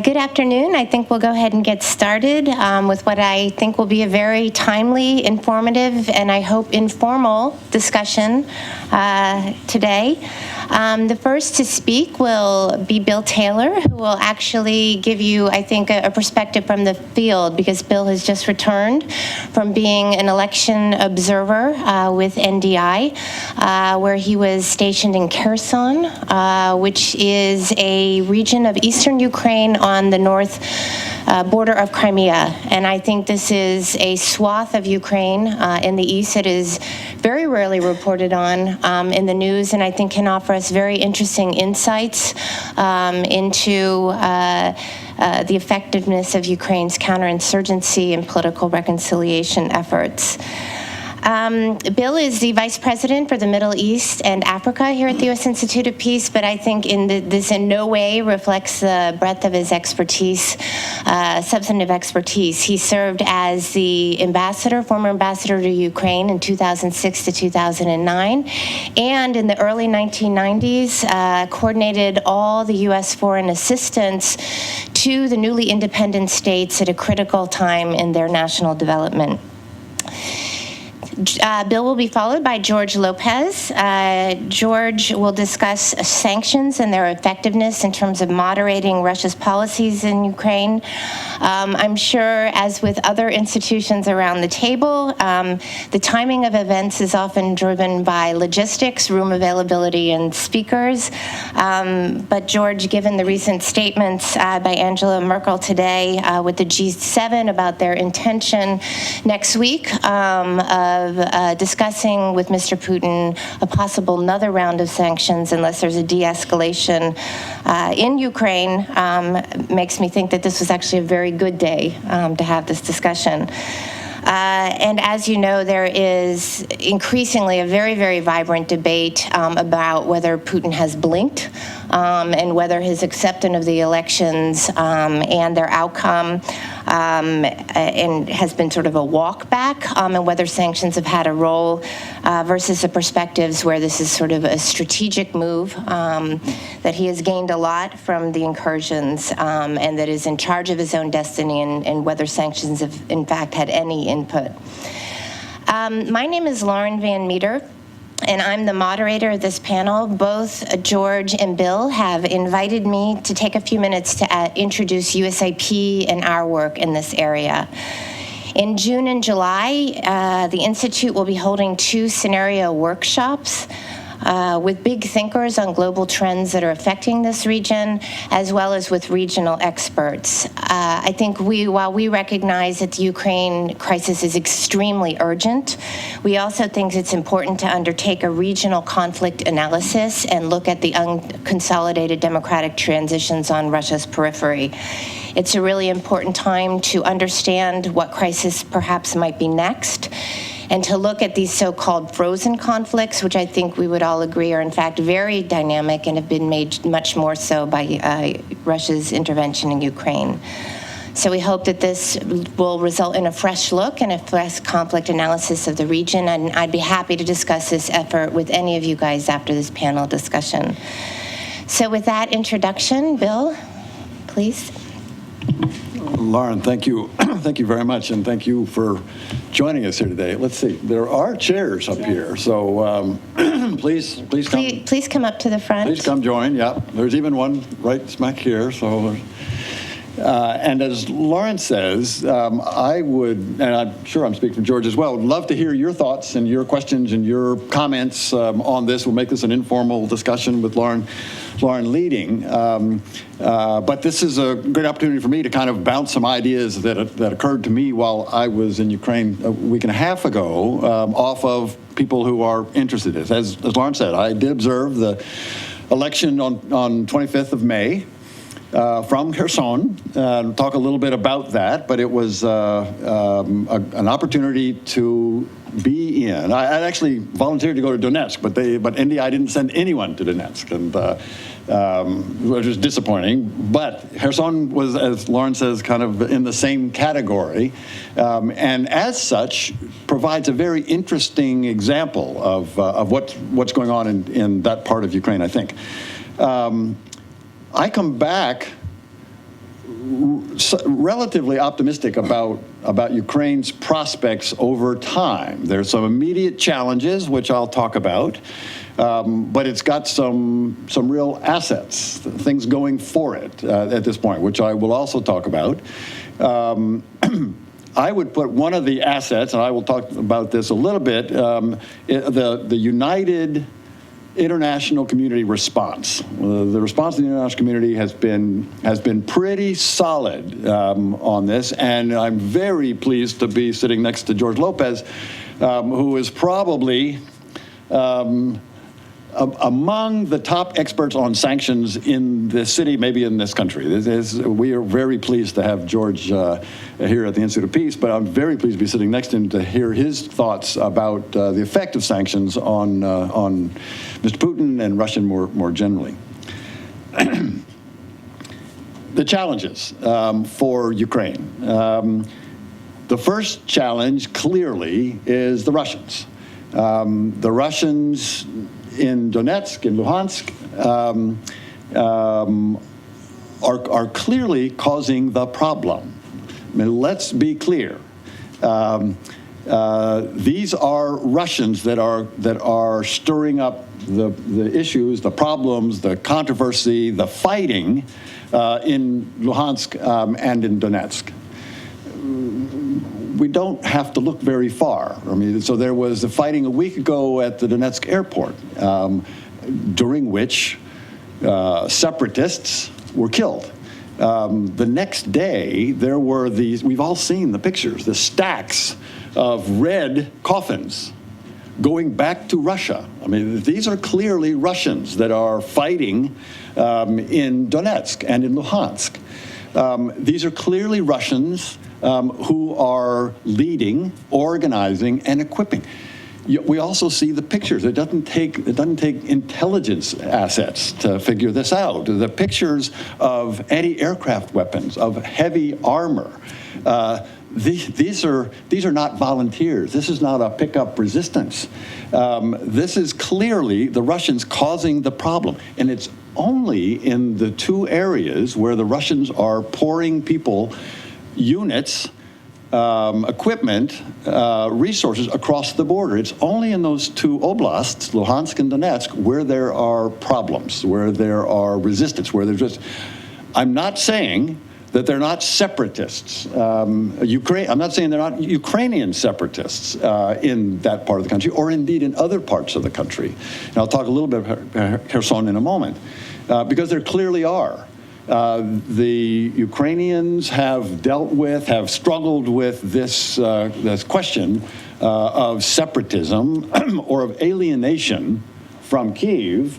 Good afternoon. I think we'll go ahead and get started with what I think will be a very timely, informative, and I hope informal discussion today. The first to speak will be Bill Taylor, who will actually give you, I think, a perspective from the field, because Bill has just returned from being an election observer with NDI, where he was stationed in Kherson, which is a region of eastern Ukraine on the north border of Crimea. And I think this is a swath of Ukraine in the east that is very rarely reported on in the news, and I think can offer us very interesting insights into the effectiveness of Ukraine's counterinsurgency and political reconciliation efforts. Bill is the Vice President for the Middle East and Africa here at the U.S. Institute of Peace, but I think this in no way reflects the breadth of his expertise, substantive expertise. He served as the former ambassador to Ukraine in 2006 to 2009, and in the early 1990s coordinated all the U.S. foreign assistance to the newly independent states at a critical time in their national development. Bill will be followed by George Lopez. George will discuss sanctions and their effectiveness in terms of moderating Russia's policies in Ukraine. I'm sure, as with other institutions around the table, the timing of events is often driven by logistics, room availability, and speakers. But George, given the recent statements by Angela Merkel today with the G7 about their intention next week of discussing with Mr. Putin a possible another round of sanctions unless there's a de-escalation in Ukraine, makes me think that this was actually a very good day to have this discussion. And as you know, there is increasingly a very, very vibrant debate about whether Putin has blinked and whether his acceptance of the elections and their outcome and has been sort of a walk back, and whether sanctions have had a role versus the perspectives where this is sort of a strategic move that he has gained a lot from the incursions and that is in charge of his own destiny, and whether sanctions have in fact had any input. My name is Lauren Van Meter, and I'm the moderator of this panel. Both George and Bill have invited me to take a few minutes to introduce USIP and our work in this area. In June and July, the Institute will be holding 2 scenario workshops with big thinkers on global trends that are affecting this region, as well as with regional experts. I think while we recognize that the Ukraine crisis is extremely urgent, we also think it's important to undertake a regional conflict analysis and look at the unconsolidated democratic transitions on Russia's periphery. It's a really important time to understand what crisis perhaps might be next, and to look at these so-called frozen conflicts, which I think we would all agree are in fact very dynamic and have been made much more so by Russia's intervention in Ukraine. So we hope that this will result in a fresh look and a fresh conflict analysis of the region, and I'd be happy to discuss this effort with any of you guys after this panel discussion. So with that introduction, Bill, please. Lauren, thank you. Thank you very much, and thank you for joining us here today. Let's see, there are chairs up here, so please come. Please come up to the front. Please come join, yeah. There's even one right smack here, so. And as Lauren says, I would, and I'm sure I'm speaking for George as well, would love to hear your thoughts and your questions and your comments on this. We'll make this an informal discussion with Lauren leading. But this is a great opportunity for me to kind of bounce some ideas that occurred to me while I was in Ukraine a week and a half ago off of people who are interested in this. As Lauren said, I did observe the election on 25th of May. From Kherson, talk a little bit about that, but it was an opportunity to be in. I actually volunteered to go to Donetsk, but NDI didn't send anyone to Donetsk, and which was disappointing. But Kherson was, as Lauren says, kind of in the same category, and as such provides a very interesting example of what's going on in that part of Ukraine, I think. I come back relatively optimistic about Ukraine's prospects over time. There's some immediate challenges, which I'll talk about, but it's got some real assets, things going for it at this point, which I will also talk about. I would put one of the assets, and I will talk about this a little bit, the united international community response. The response of the international community has been pretty solid on this, and I'm very pleased to be sitting next to George Lopez, who is probably among the top experts on sanctions in this city, maybe in this country. We are very pleased to have George here at the Institute of Peace, but I'm very pleased to be sitting next to him to hear his thoughts about the effect of sanctions on Mr. Putin and Russia more generally. The challenges for Ukraine. The first challenge, clearly, is the Russians. The Russians in Donetsk, in Luhansk, are clearly causing the problem. I mean, let's be clear. These are Russians that are stirring up the issues, the problems, the controversy, the fighting in Luhansk and in Donetsk. We don't have to look very far. I mean, so there was a fighting a week ago at the Donetsk airport, during which separatists were killed. The next day, there were these, we've all seen the pictures, the stacks of red coffins going back to Russia. I mean, these are clearly Russians that are fighting in Donetsk and in Luhansk. These are clearly Russians who are leading, organizing, and equipping. We also see the pictures. It doesn't take intelligence assets to figure this out. The pictures of anti-aircraft weapons, of heavy armor. These are not volunteers. This is not a pick-up resistance. This is clearly the Russians causing the problem, and it's only in the two areas where the Russians are pouring people, units, equipment, resources across the border. It's only in those two oblasts, Luhansk and Donetsk, where there are problems, where there are resistance, where there's just, I'm not saying that they're not separatists. I'm not saying they're not Ukrainian separatists in that part of the country, or indeed in other parts of the country. And I'll talk a little bit about Kherson in a moment, because there clearly are. The Ukrainians have struggled with this question of separatism or of alienation from Kyiv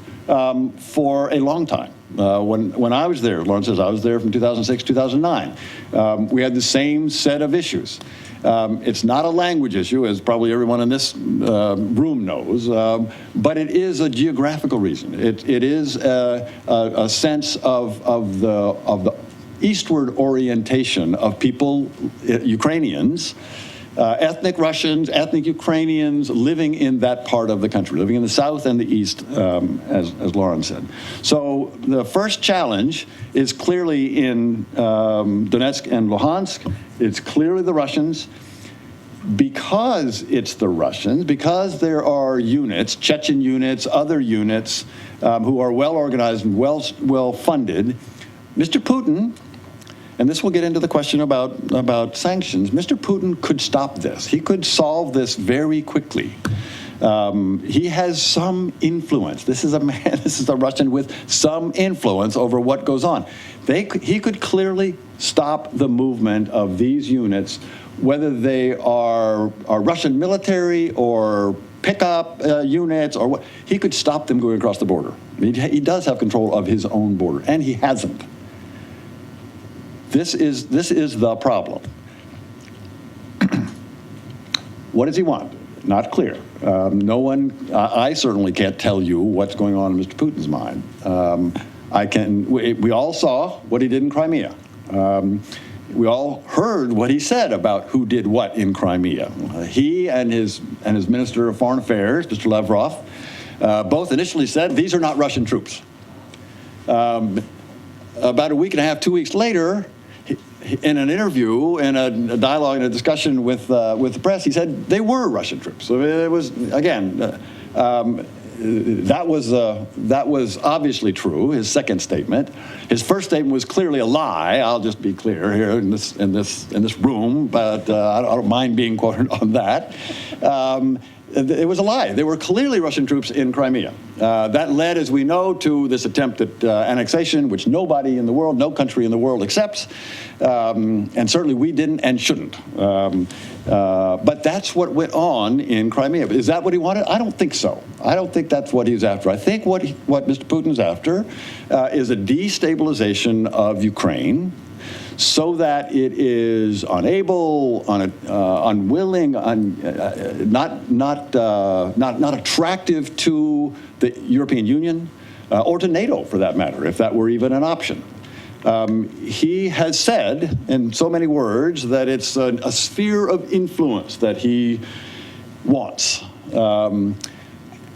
for a long time. When I was there, Lawrence says I was there from 2006, 2009, we had the same set of issues. It's not a language issue, as probably everyone in this room knows, but it is a geographical reason. It is a sense of the eastward orientation of people, Ukrainians, ethnic Russians, ethnic Ukrainians living in that part of the country, living in the south and the east, as Lauren said. So the first challenge is clearly in Donetsk and Luhansk. It's clearly the Russians. Because it's the Russians, because there are units, Chechen units, other units, who are well organized and well funded, Mr. Putin, and this will get into the question about sanctions, Mr. Putin could stop this. He could solve this very quickly. He has some influence. This is a man, this is a Russian with some influence over what goes on. He could clearly stop the movement of these units, whether they are Russian military or pickup units or what. He could stop them going across the border. I mean, he does have control of his own border, and he hasn't. This is the problem. What does he want? Not clear. No one, I certainly can't tell you what's going on in Mr. Putin's mind. We all saw what he did in Crimea. We all heard what he said about who did what in Crimea. He and his Minister of Foreign Affairs, Mr. Lavrov, both initially said these are not Russian troops. about a week and a half, 2 weeks later, in an interview, in a dialogue, in a discussion with the press, he said they were Russian troops. So it was, again, that was obviously true. His second statement, his first statement was clearly a lie. I'll just be clear here in this room, but I don't mind being quoted on that. It was a lie. They were clearly Russian troops in Crimea. That led, as we know, to this attempt at annexation, which nobody in the world, no country in the world accepts, and certainly we didn't and shouldn't. But that's what went on in Crimea. Is that what he wanted? I don't think so. I don't think that's what he's after. I think what Mr. Putin's after is a destabilization of Ukraine, so that it is unable, unwilling, not attractive to the European Union or to NATO, for that matter, if that were even an option. He has said, in so many words, that it's a sphere of influence that he wants,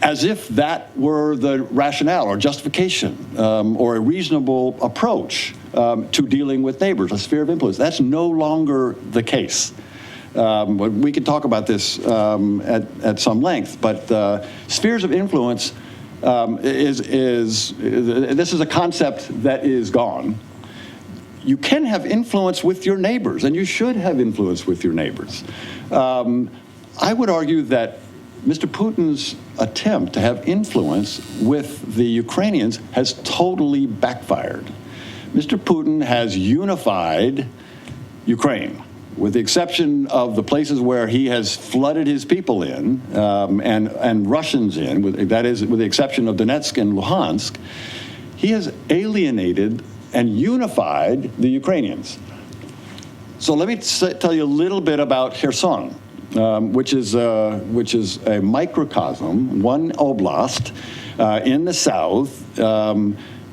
as if that were the rationale or justification or a reasonable approach to dealing with neighbors, a sphere of influence. That's no longer the case. We can talk about this at some length, but spheres of influence this is a concept that is gone. You can have influence with your neighbors, and you should have influence with your neighbors. I would argue that Mr. Putin's attempt to have influence with the Ukrainians has totally backfired. Mr. Putin has unified Ukraine, with the exception of the places where he has flooded his people in and Russians in, that is, with the exception of Donetsk and Luhansk. He has alienated and unified the Ukrainians. So let me tell you a little bit about Kherson, which is a microcosm, one oblast in the south,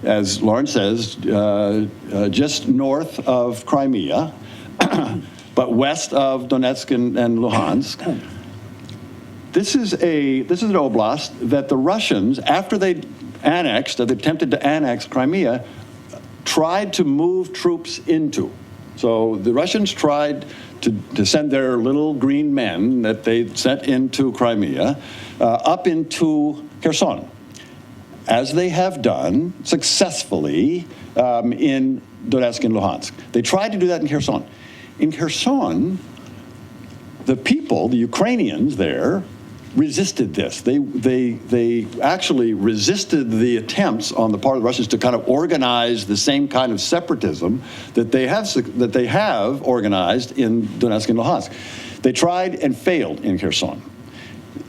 as Lawrence says, just north of Crimea, but west of Donetsk and Luhansk. This is an oblast that the Russians, after they attempted to annex Crimea, tried to move troops into. So the Russians tried to send their little green men that they sent into Crimea up into Kherson, as they have done successfully in Donetsk and Luhansk. They tried to do that in Kherson. In Kherson, the people, the Ukrainians there, resisted this. They actually resisted the attempts on the part of the Russians to kind of organize the same kind of separatism that they have organized in Donetsk and Luhansk. They tried and failed in Kherson.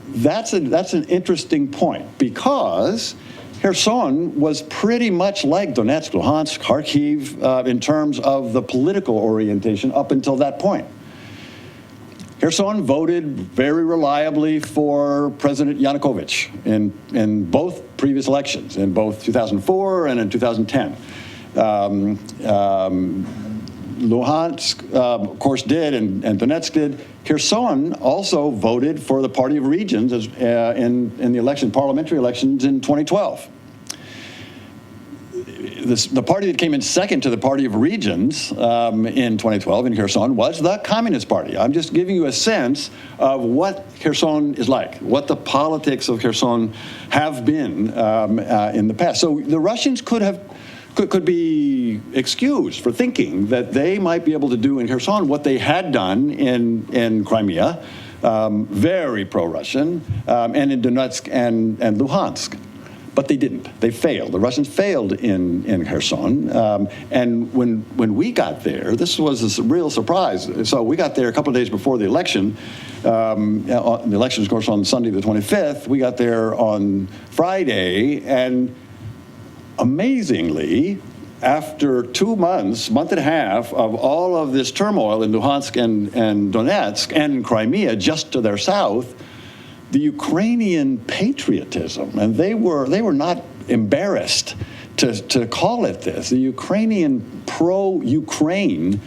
That's an interesting point, because Kherson was pretty much like Donetsk, Luhansk, Kharkiv in terms of the political orientation up until that point. Kherson voted very reliably for President Yanukovych in both previous elections, in both 2004 and in 2010. Luhansk, of course, did, and Donetsk did. Kherson also voted for the Party of Regions in the parliamentary elections in 2012. The party that came in second to the Party of Regions in 2012 in Kherson was the Communist Party. I'm just giving you a sense of what Kherson is like, what the politics of Kherson have been in the past. So the Russians could be excused for thinking that they might be able to do in Kherson what they had done in Crimea, very pro-Russian, and in Donetsk and Luhansk. But they didn't. They failed. The Russians failed in Kherson. And when we got there, this was a real surprise. So we got there a couple of days before the election. The election, of course, on Sunday the 25th. We got there on Friday, and amazingly, after 2 months, month and a half of all of this turmoil in Luhansk and Donetsk and in Crimea, just to their south, the Ukrainian patriotism, and they were not embarrassed to call it this, the Ukrainian pro-Ukraine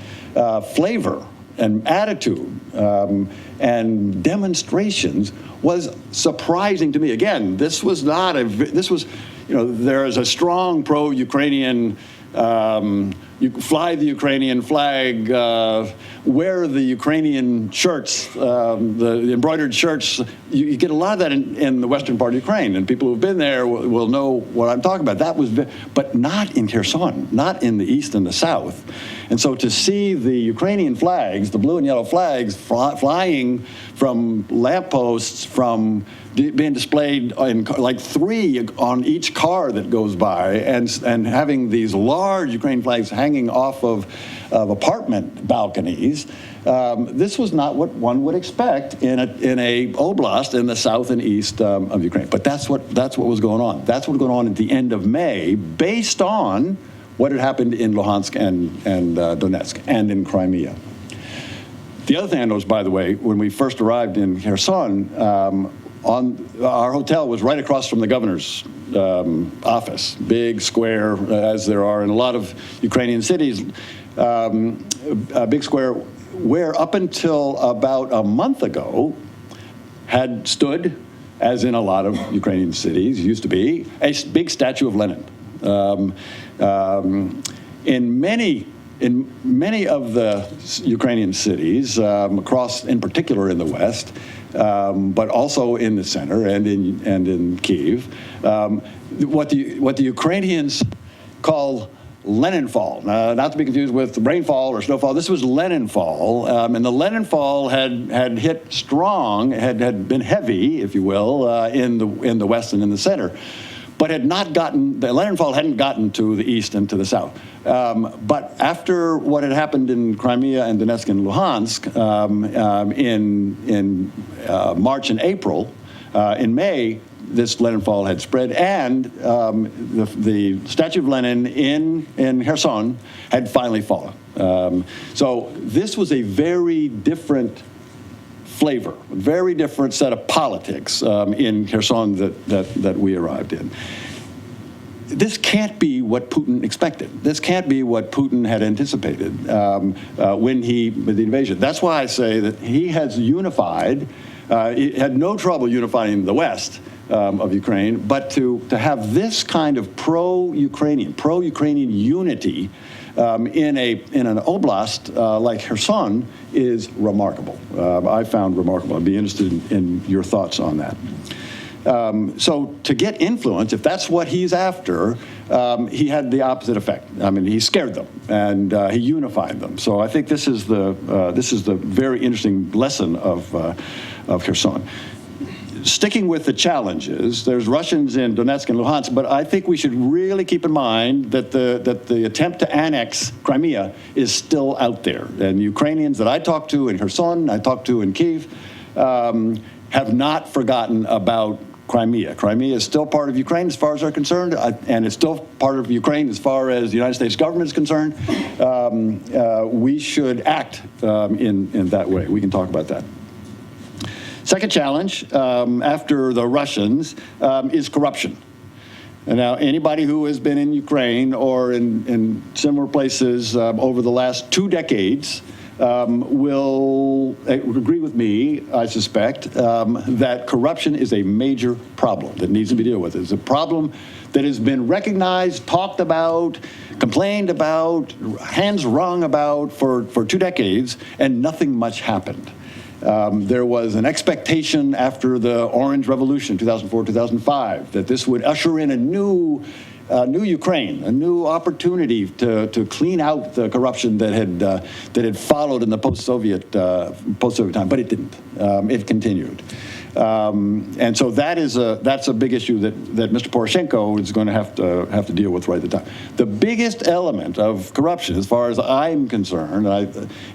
flavor and attitude and demonstrations was surprising to me. Again, there is a strong pro-Ukrainian You fly the Ukrainian flag, wear the Ukrainian shirts, the embroidered shirts. You get a lot of that in the western part of Ukraine, and people who've been there will know what I'm talking about. That was, but not in Kherson, not in the east and the south. And so to see the Ukrainian flags, the blue and yellow flags, flying from lampposts, from being displayed in like 3 on each car that goes by, and having these large Ukrainian flags hanging off of apartment balconies, this was not what one would expect in a oblast in the south and east of Ukraine. But that's what was going on. That's what was going on at the end of May, based on what had happened in Luhansk and Donetsk and in Crimea. The other thing I noticed, by the way, when we first arrived in Kherson, our hotel was right across from the governor's office, big square, as there are in a lot of Ukrainian cities, a big square where up until about a month ago had stood, as in a lot of Ukrainian cities, used to be, a big statue of Lenin. In many of the Ukrainian cities, across, in particular in the west, but also in the center and in Kyiv, what the Ukrainians call Leninfall, not to be confused with rainfall or snowfall. This was Leninfall, and the Leninfall had hit strong, had been heavy, if you will, in the west and in the center, but the Leninfall hadn't gotten to the east and to the south. But after what had happened in Crimea and Donetsk and Luhansk in March and April, in May, this Leninfall had spread, and the statue of Lenin in Kherson had finally fallen. So this was a very different flavor, very different set of politics in Kherson that we arrived in. This can't be what Putin expected. This can't be what Putin had anticipated with the invasion. That's why I say that he has unified. He had no trouble unifying the West of Ukraine, but to have this kind of pro-Ukrainian unity in an oblast like Kherson is remarkable. I found remarkable. I'd be interested in your thoughts on that. So to get influence, if that's what he's after, he had the opposite effect. I mean, he scared them and he unified them. So I think this is the very interesting lesson of Kherson. Sticking with the challenges, there's Russians in Donetsk and Luhansk, but I think we should really keep in mind that the attempt to annex Crimea is still out there. And Ukrainians that I talked to in Kherson, I talked to in Kyiv, have not forgotten about Crimea. Crimea is still part of Ukraine as far as they're concerned, and it's still part of Ukraine as far as the United States government is concerned. We should act in that way. We can talk about that. Second challenge, after the Russians, is corruption. And now, anybody who has been in Ukraine or in similar places over the last 2 decades will agree with me, I suspect, that corruption is a major problem that needs to be dealt with. It's a problem that has been recognized, talked about, complained about, hands wrung about for 2 decades, and nothing much happened. There was an expectation after the Orange Revolution, 2004, 2005, that this would usher in a new Ukraine, a new opportunity to clean out the corruption that had followed in the post-Soviet time, but it didn't. It continued, and so that's a big issue that Mr. Poroshenko is going to have to deal with right at the time. The biggest element of corruption, as far as I'm concerned,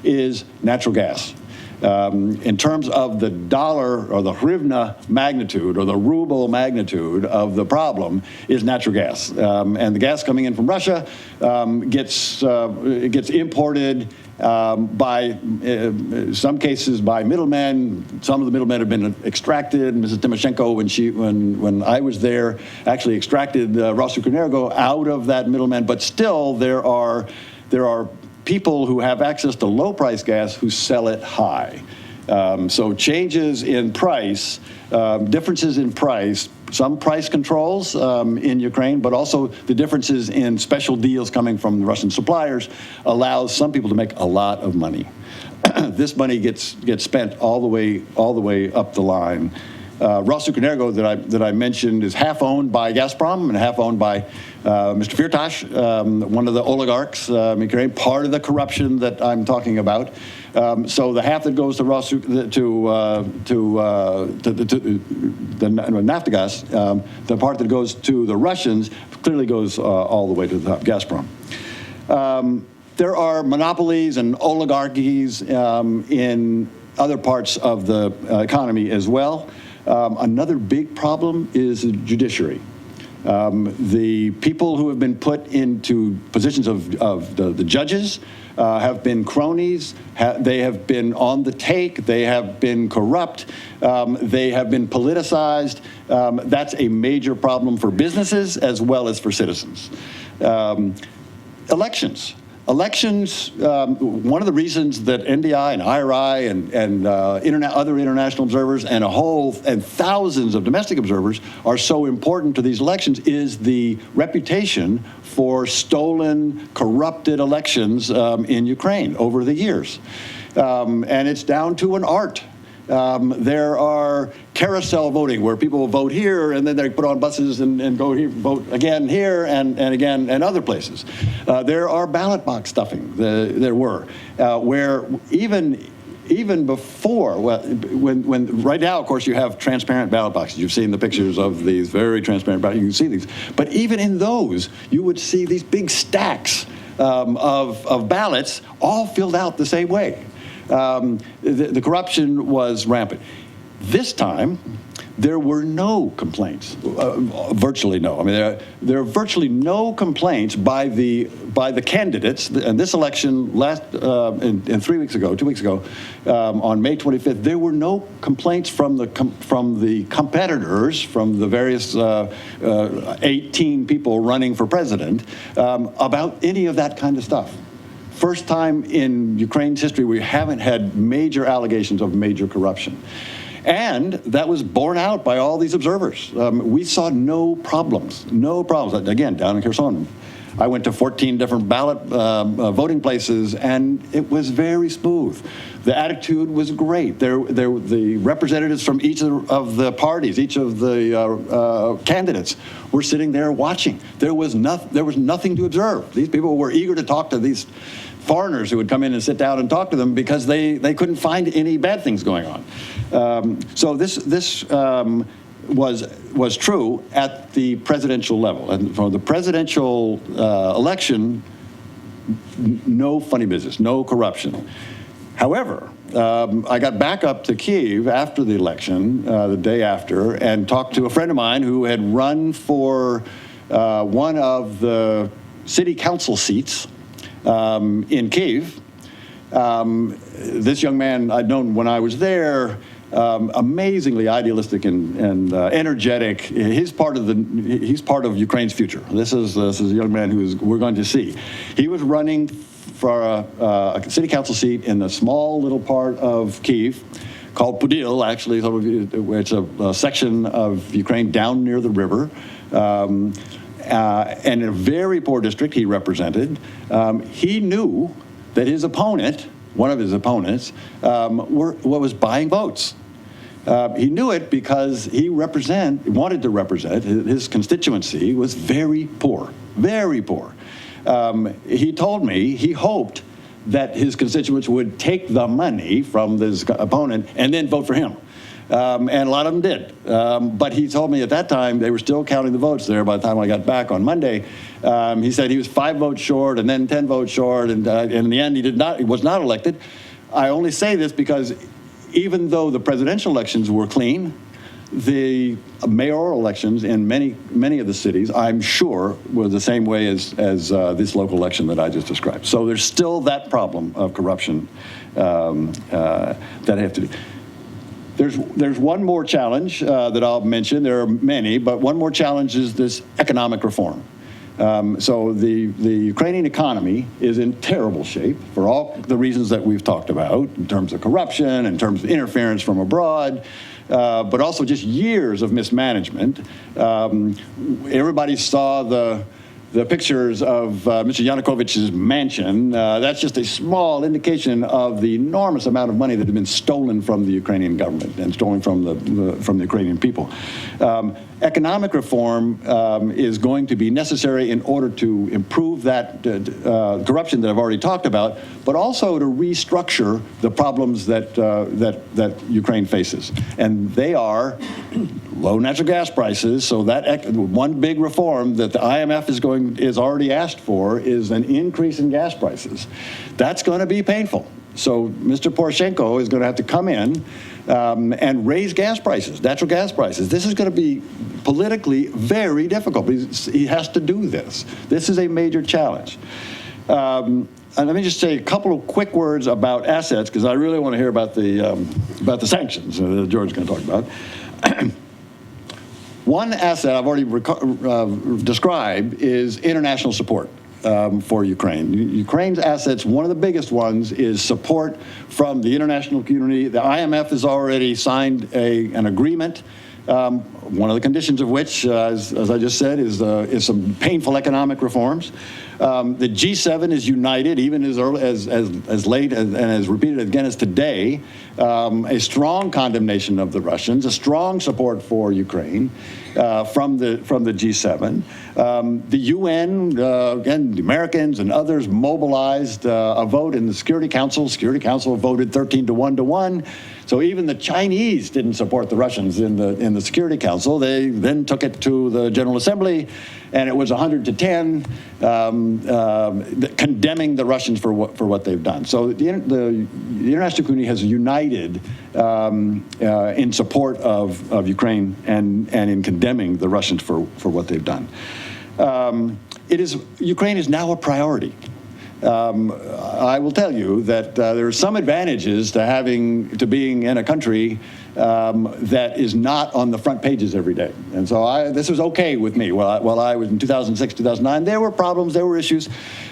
is natural gas. In terms of the dollar or the hryvnia magnitude or the ruble magnitude of the problem is natural gas. And the gas coming in from Russia gets imported by, some cases by middlemen. Some of the middlemen have been extracted. Mrs. Tymoshenko, when I was there, actually extracted Rosukrenergo out of that middleman. But still, there are people who have access to low-price gas who sell it high. So changes in price, differences in price some price controls in Ukraine, but also the differences in special deals coming from the Russian suppliers allows some people to make a lot of money. This money gets spent all the way up the line. Rosukrenergo that I mentioned is half owned by Gazprom and half owned by Mr. Firtash, one of the oligarchs in Ukraine, part of the corruption that I'm talking about. So the half that goes to Naftogaz, the part that goes to the Russians clearly goes all the way to the top, Gazprom. There are monopolies and oligarchies in other parts of the economy as well. Another big problem is the judiciary. The people who have been put into positions of the judges have been cronies, they have been on the take, they have been corrupt, they have been politicized. That's a major problem for businesses as well as for citizens. Elections. Elections, one of the reasons that NDI and IRI and other international observers and thousands of domestic observers are so important to these elections is the reputation for stolen, corrupted elections in Ukraine over the years. And it's down to an art. There are carousel voting where people will vote here and then they're put on buses and go here, vote again here and again and other places. There are ballot box stuffing. There were where even before, well, when right now, of course, you have transparent ballot boxes. You've seen the pictures of these very transparent ballots. You can see these. But even in those, you would see these big stacks of ballots all filled out the same way. The corruption was rampant. This time, there were no complaints, virtually no. I mean, there are virtually no complaints by the candidates. And this election in 2 weeks ago, on May 25th, there were no complaints from the competitors, from the various 18 people running for president about any of that kind of stuff. First time in Ukraine's history we haven't had major allegations of major corruption. And that was borne out by all these observers. We saw no problems. Again, down in Kherson, I went to 14 different ballot voting places, and it was very smooth. The attitude was great. The representatives from each of the parties, each of the candidates, were sitting there watching. There was nothing to observe. These people were eager to talk to these foreigners who would come in and sit down and talk to them because they couldn't find any bad things going on. So this was true at the presidential level. And for the presidential election, no funny business, no corruption. However, I got back up to Kyiv after the election, the day after, and talked to a friend of mine who had run for one of the city council seats in Kyiv. This young man I'd known when I was there, amazingly idealistic and energetic. He's part of Ukraine's future. This is a young man we're going to see. He was running for a city council seat in a small little part of Kyiv called Podil, actually, it's a section of Ukraine down near the river. And in a very poor district he represented. He knew that his opponent, one of his opponents, was buying votes. He knew it because he wanted to represent, his constituency was very poor, very poor. He told me he hoped that his constituents would take the money from this opponent and then vote for him. And a lot of them did. But he told me at that time they were still counting the votes there by the time I got back on Monday. He said he was 5 votes short and then 10 votes short, and in the end he was not elected. I only say this because even though the presidential elections were clean, the mayoral elections in many of the cities, I'm sure, were the same way as this local election that I just described. So there's still that problem of corruption that I have to do. There's one more challenge that I'll mention. There are many, but one more challenge is this economic reform. So the Ukrainian economy is in terrible shape for all the reasons that we've talked about, in terms of corruption, in terms of interference from abroad, but also just years of mismanagement. Everybody saw the pictures of Mr. Yanukovych's mansion. That's just a small indication of the enormous amount of money that had been stolen from the Ukrainian government and stolen from the Ukrainian people. Economic reform is going to be necessary in order to improve that corruption that I've already talked about, but also to restructure the problems that Ukraine faces. And they are low natural gas prices, so that one big reform that the IMF is already asked for is an increase in gas prices. That's going to be painful. So Mr. Poroshenko is going to have to come in and raise gas prices, natural gas prices. This is going to be politically very difficult. He has to do this. This is a major challenge. And let me just say a couple of quick words about assets, because I really want to hear about the sanctions that George is going to talk about. One asset I've already described is international support for Ukraine. Ukraine's assets, one of the biggest ones, is support from the international community. The IMF has already signed an agreement, one of the conditions of which, as I just said, is some painful economic reforms. The G7 is united, even as early as late and as repeated again as today. A strong condemnation of the Russians, a strong support for Ukraine from the G7. The UN, again, the Americans and others mobilized a vote in the Security Council. Security Council voted 13 to 1. So even the Chinese didn't support the Russians in the Security Council. They then took it to the General Assembly, and it was 100 to 10, condemning the Russians for what they've done. So the international community has united in support of Ukraine and in condemning the Russians for what they've done. Ukraine is now a priority. I will tell you that there are some advantages to being in a country that is not on the front pages every day. And so this was okay with me. While I was in 2006, 2009, there were problems, there were issues.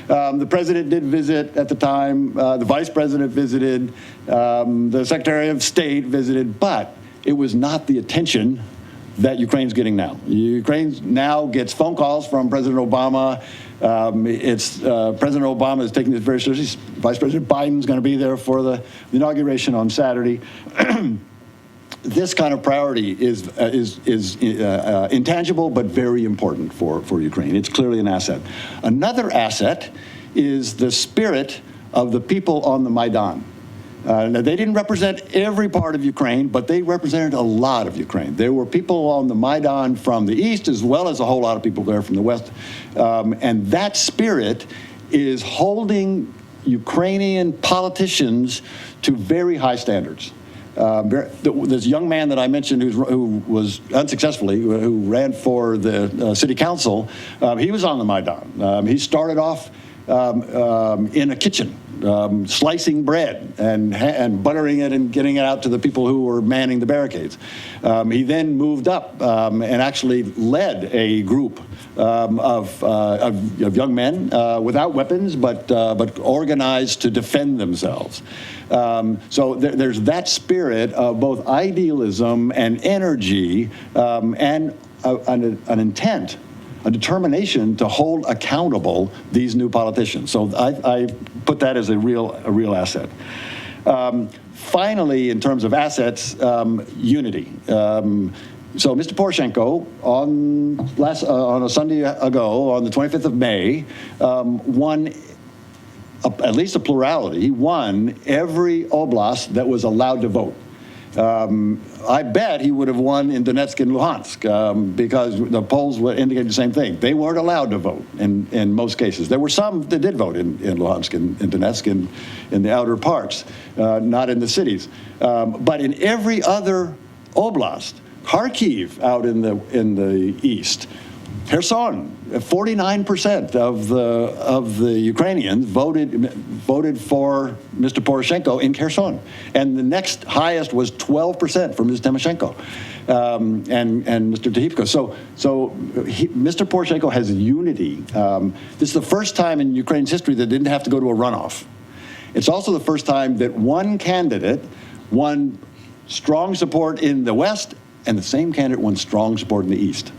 The president did visit at the time, the vice president visited, the Secretary of State visited, but it was not the attention that Ukraine's getting now. Ukraine now gets phone calls from President Obama. President Obama is taking this very seriously. Vice President Biden's going to be there for the inauguration on Saturday. This kind of priority is intangible but very important for Ukraine. It's clearly an asset. Another asset is the spirit of the people on the Maidan. Now, they didn't represent every part of Ukraine, but they represented a lot of Ukraine. There were people on the Maidan from the east, as well as a whole lot of people there from the west. And that spirit is holding Ukrainian politicians to very high standards. This young man that I mentioned who was unsuccessfully, who ran for the city council, he was on the Maidan. He started off in a kitchen, slicing bread and buttering it and getting it out to the people who were manning the barricades. He then moved up and actually led a group of young men without weapons, but organized to defend themselves. So there's that spirit of both idealism and energy and an intent, a determination to hold accountable these new politicians. So I put that as a real asset. Finally, in terms of assets, unity. So Mr. Poroshenko, on a Sunday ago, on the 25th of May, won at least a plurality. He won every oblast that was allowed to vote. I bet he would have won in Donetsk and Luhansk because the polls would indicate the same thing. They weren't allowed to vote in most cases. There were some that did vote in Luhansk and Donetsk in the outer parts, not in the cities. But in every other oblast, Kharkiv out in the east, Kherson, 49% of the Ukrainians voted for Mr. Poroshenko in Kherson, and the next highest was 12% for Ms. Tymoshenko and Mr. Tihipko. So Mr. Poroshenko has unity. This is the first time in Ukraine's history that didn't have to go to a runoff. It's also the first time that one candidate won strong support in the West, and the same candidate won strong support in the East.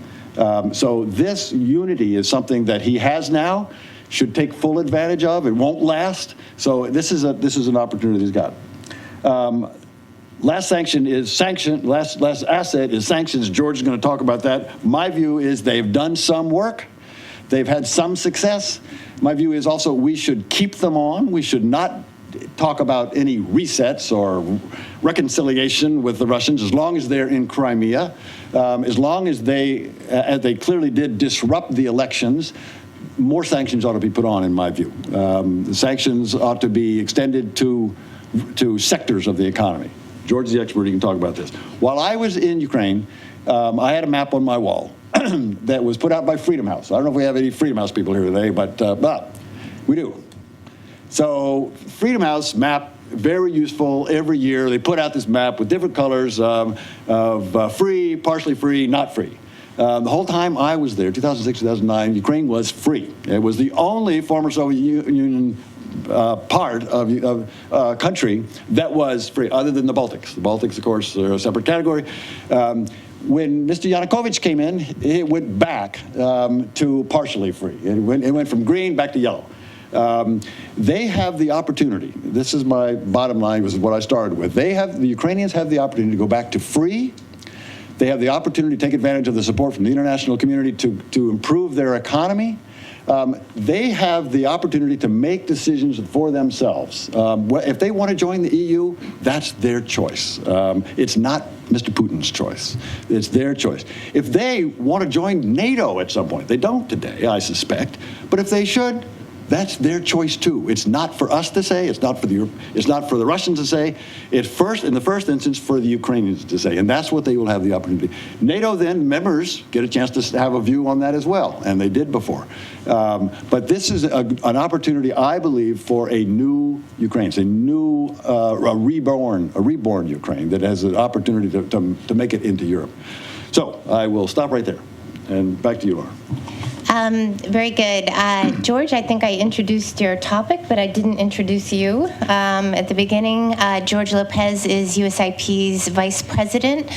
So this unity is something that he has now, should take full advantage of. It won't last. So this is an opportunity he's got. Last asset is sanctions. George is going to talk about that. My view is they've done some work. They've had some success. My view is also we should keep them on. We should not talk about any resets or reconciliation with the Russians as long as they're in Crimea, as long as they clearly did disrupt the elections. More sanctions ought to be put on, in my view. The sanctions ought to be extended to sectors of the economy. George is the expert, he can talk about this. While I was in Ukraine, I had a map on my wall that was put out by Freedom House. I don't know if we have any Freedom House people here today, but we do. So Freedom House map, very useful every year. They put out this map with different colors of free, partially free, not free. The whole time I was there, 2006, 2009, Ukraine was free. It was the only former Soviet Union part of country that was free, other than the Baltics. The Baltics, of course, are a separate category. When Mr. Yanukovych came in, it went back to partially free. It went from green back to yellow. They have the opportunity. This is my bottom line, this is what I started with. The Ukrainians have the opportunity to go back to free. They have the opportunity to take advantage of the support from the international community to improve their economy. They have the opportunity to make decisions for themselves. If they want to join the EU, that's their choice. It's not Mr. Putin's choice. It's their choice. If they want to join NATO at some point, they don't today, I suspect, but if they should, that's their choice too. It's not for us to say. It's not for the Russians to say. It's in the first instance, for the Ukrainians to say, and that's what they will have the opportunity. NATO then members get a chance to have a view on that as well, and they did before. But this is an opportunity, I believe, for a new Ukraine, a reborn Ukraine that has an opportunity to make it into Europe. So I will stop right there, and back to you, Laura. Very good. George, I think I introduced your topic, but I didn't introduce you. At the beginning, George Lopez is USIP's vice president,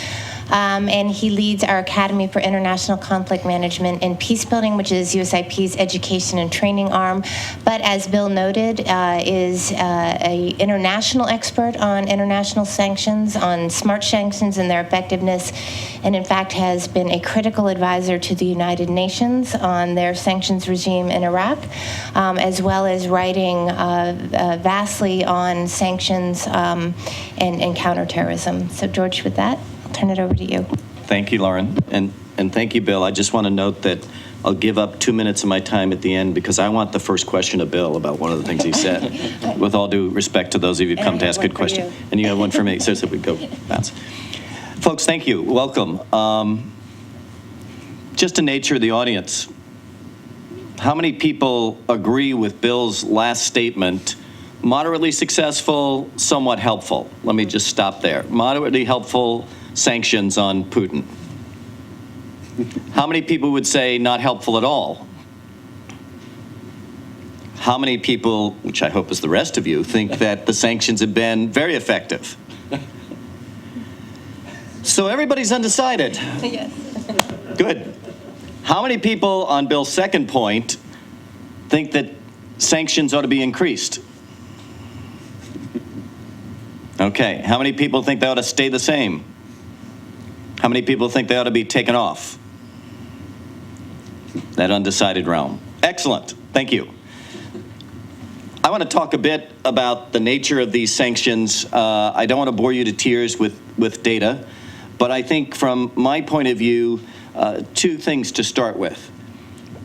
and he leads our Academy for International Conflict Management and Peacebuilding, which is USIP's education and training arm. But as Bill noted, is an international expert on international sanctions, on smart sanctions and their effectiveness, and in fact has been a critical advisor to the United Nations on their sanctions regime in Iraq, as well as writing vastly on sanctions and counterterrorism. So George, with that, I'll turn it over to you. Thank you, Lauren, and thank you, Bill. I just want to note that I'll give up 2 minutes of my time at the end because I want the first question of Bill about one of the things he said. With all due respect to those of you who come to ask good questions. And you have one for me, so we go bounce. Folks, thank you. Welcome. Just the nature of the audience. How many people agree with Bill's last statement? Moderately successful, somewhat helpful. Let me just stop there. Moderately helpful sanctions on Putin. How many people would say not helpful at all? How many people, which I hope is the rest of you, think that the sanctions have been very effective? So everybody's undecided. Yes. Good. How many people on Bill's second point think that sanctions ought to be increased? Okay. How many people think they ought to stay the same? How many people think they ought to be taken off? That undecided realm. Excellent. Thank you. I want to talk a bit about the nature of these sanctions. I don't want to bore you to tears with data, but I think from my point of view, two things to start with.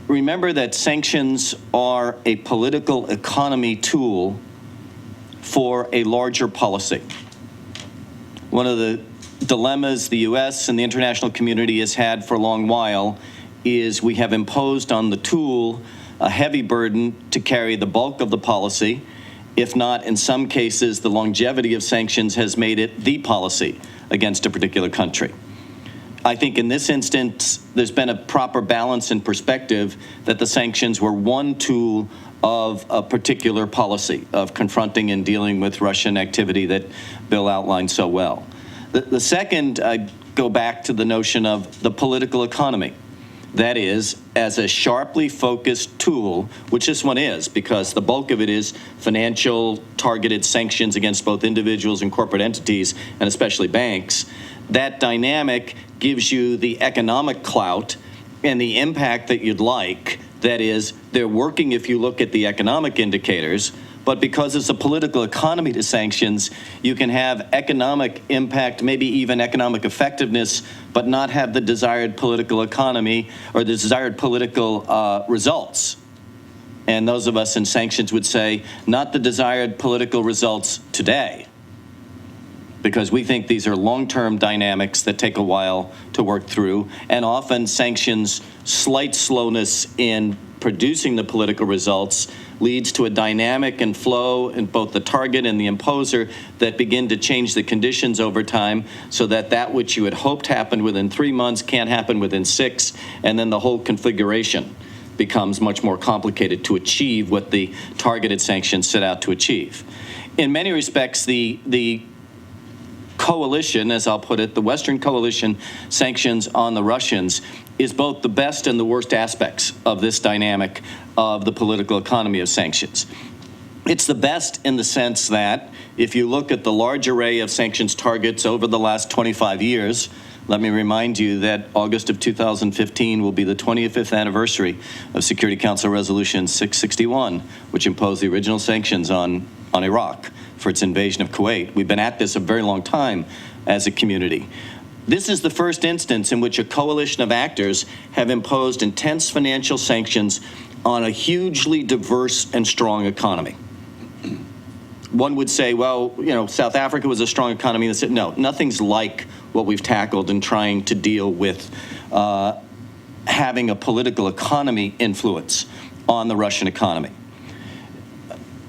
Remember that sanctions are a political economy tool for a larger policy. One of the dilemmas the U.S. and the international community has had for a long while is we have imposed on the tool a heavy burden to carry the bulk of the policy. If not, in some cases, the longevity of sanctions has made it the policy against a particular country. I think in this instance, there's been a proper balance and perspective that the sanctions were one tool of a particular policy of confronting and dealing with Russian activity that Bill outlined so well. The second, I go back to the notion of the political economy. That is, as a sharply focused tool, which this one is, because the bulk of it is financial targeted sanctions against both individuals and corporate entities, and especially banks, that dynamic gives you the economic clout and the impact that you'd like. That is, they're working if you look at the economic indicators, but because it's a political economy to sanctions, you can have economic impact, maybe even economic effectiveness, but not have the desired political economy or the desired political results. And those of us in sanctions would say, not the desired political results today, because we think these are long-term dynamics that take a while to work through, and often sanctions' slight slowness in producing the political results leads to a dynamic and flow in both the target and the imposer that begin to change the conditions over time, so that that which you had hoped happened within 3 months can't happen within 6, and then the whole configuration becomes much more complicated to achieve what the targeted sanctions set out to achieve. In many respects, the coalition, as I'll put it, the Western coalition sanctions on the Russians is both the best and the worst aspects of this dynamic of the political economy of sanctions. It's the best in the sense that if you look at the large array of sanctions targets over the last 25 years, let me remind you that August of 2015 will be the 25th anniversary of Security Council Resolution 661, which imposed the original sanctions on Iraq for its invasion of Kuwait. We've been at this a very long time as a community. This is the first instance in which a coalition of actors have imposed intense financial sanctions on a hugely diverse and strong economy. One would say, well, you know, South Africa was a strong economy. No, nothing's like what we've tackled in trying to deal with having a political economy influence on the Russian economy.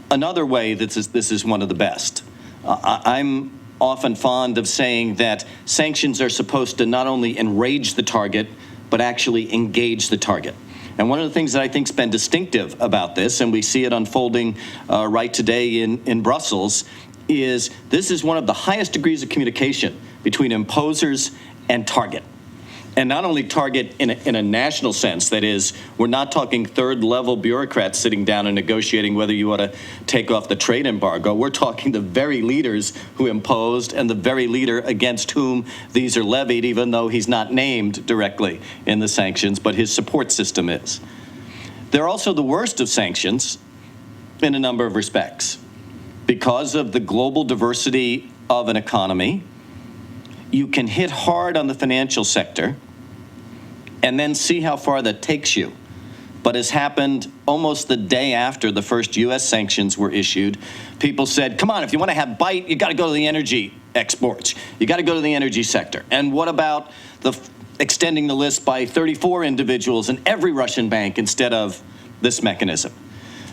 Another way that this is one of the best. I'm often fond of saying that sanctions are supposed to not only enrage the target, but actually engage the target. And one of the things that I think has been distinctive about this, and we see it unfolding right today in Brussels, is this is one of the highest degrees of communication between imposers and target. And not only target in a national sense, that is, we're not talking third-level bureaucrats sitting down and negotiating whether you ought to take off the trade embargo. We're talking the very leaders who imposed and the very leader against whom these are levied, even though he's not named directly in the sanctions, but his support system is. They're also the worst of sanctions in a number of respects. Because of the global diversity of an economy, you can hit hard on the financial sector and then see how far that takes you. But as happened almost the day after the first U.S. sanctions were issued, people said, come on, if you want to have bite, you got to go to the energy exports. You got to go to the energy sector. And what about extending the list by 34 individuals in every Russian bank instead of this mechanism?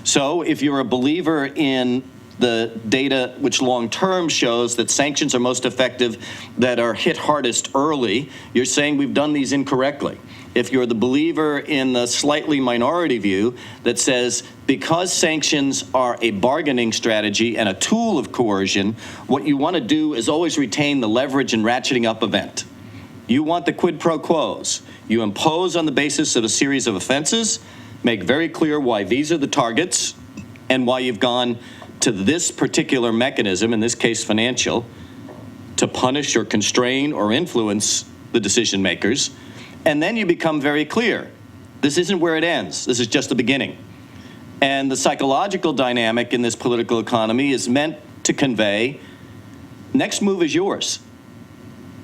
So if you're a believer in the data which long-term shows that sanctions are most effective that are hit hardest early, you're saying we've done these incorrectly. If you're the believer in the slightly minority view that says because sanctions are a bargaining strategy and a tool of coercion, what you want to do is always retain the leverage and ratcheting up event. You want the quid pro quos. You impose on the basis of a series of offenses, make very clear why these are the targets and why you've gone to this particular mechanism, in this case financial, to punish or constrain or influence the decision makers. And then you become very clear. This isn't where it ends. This is just the beginning. And the psychological dynamic in this political economy is meant to convey, next move is yours.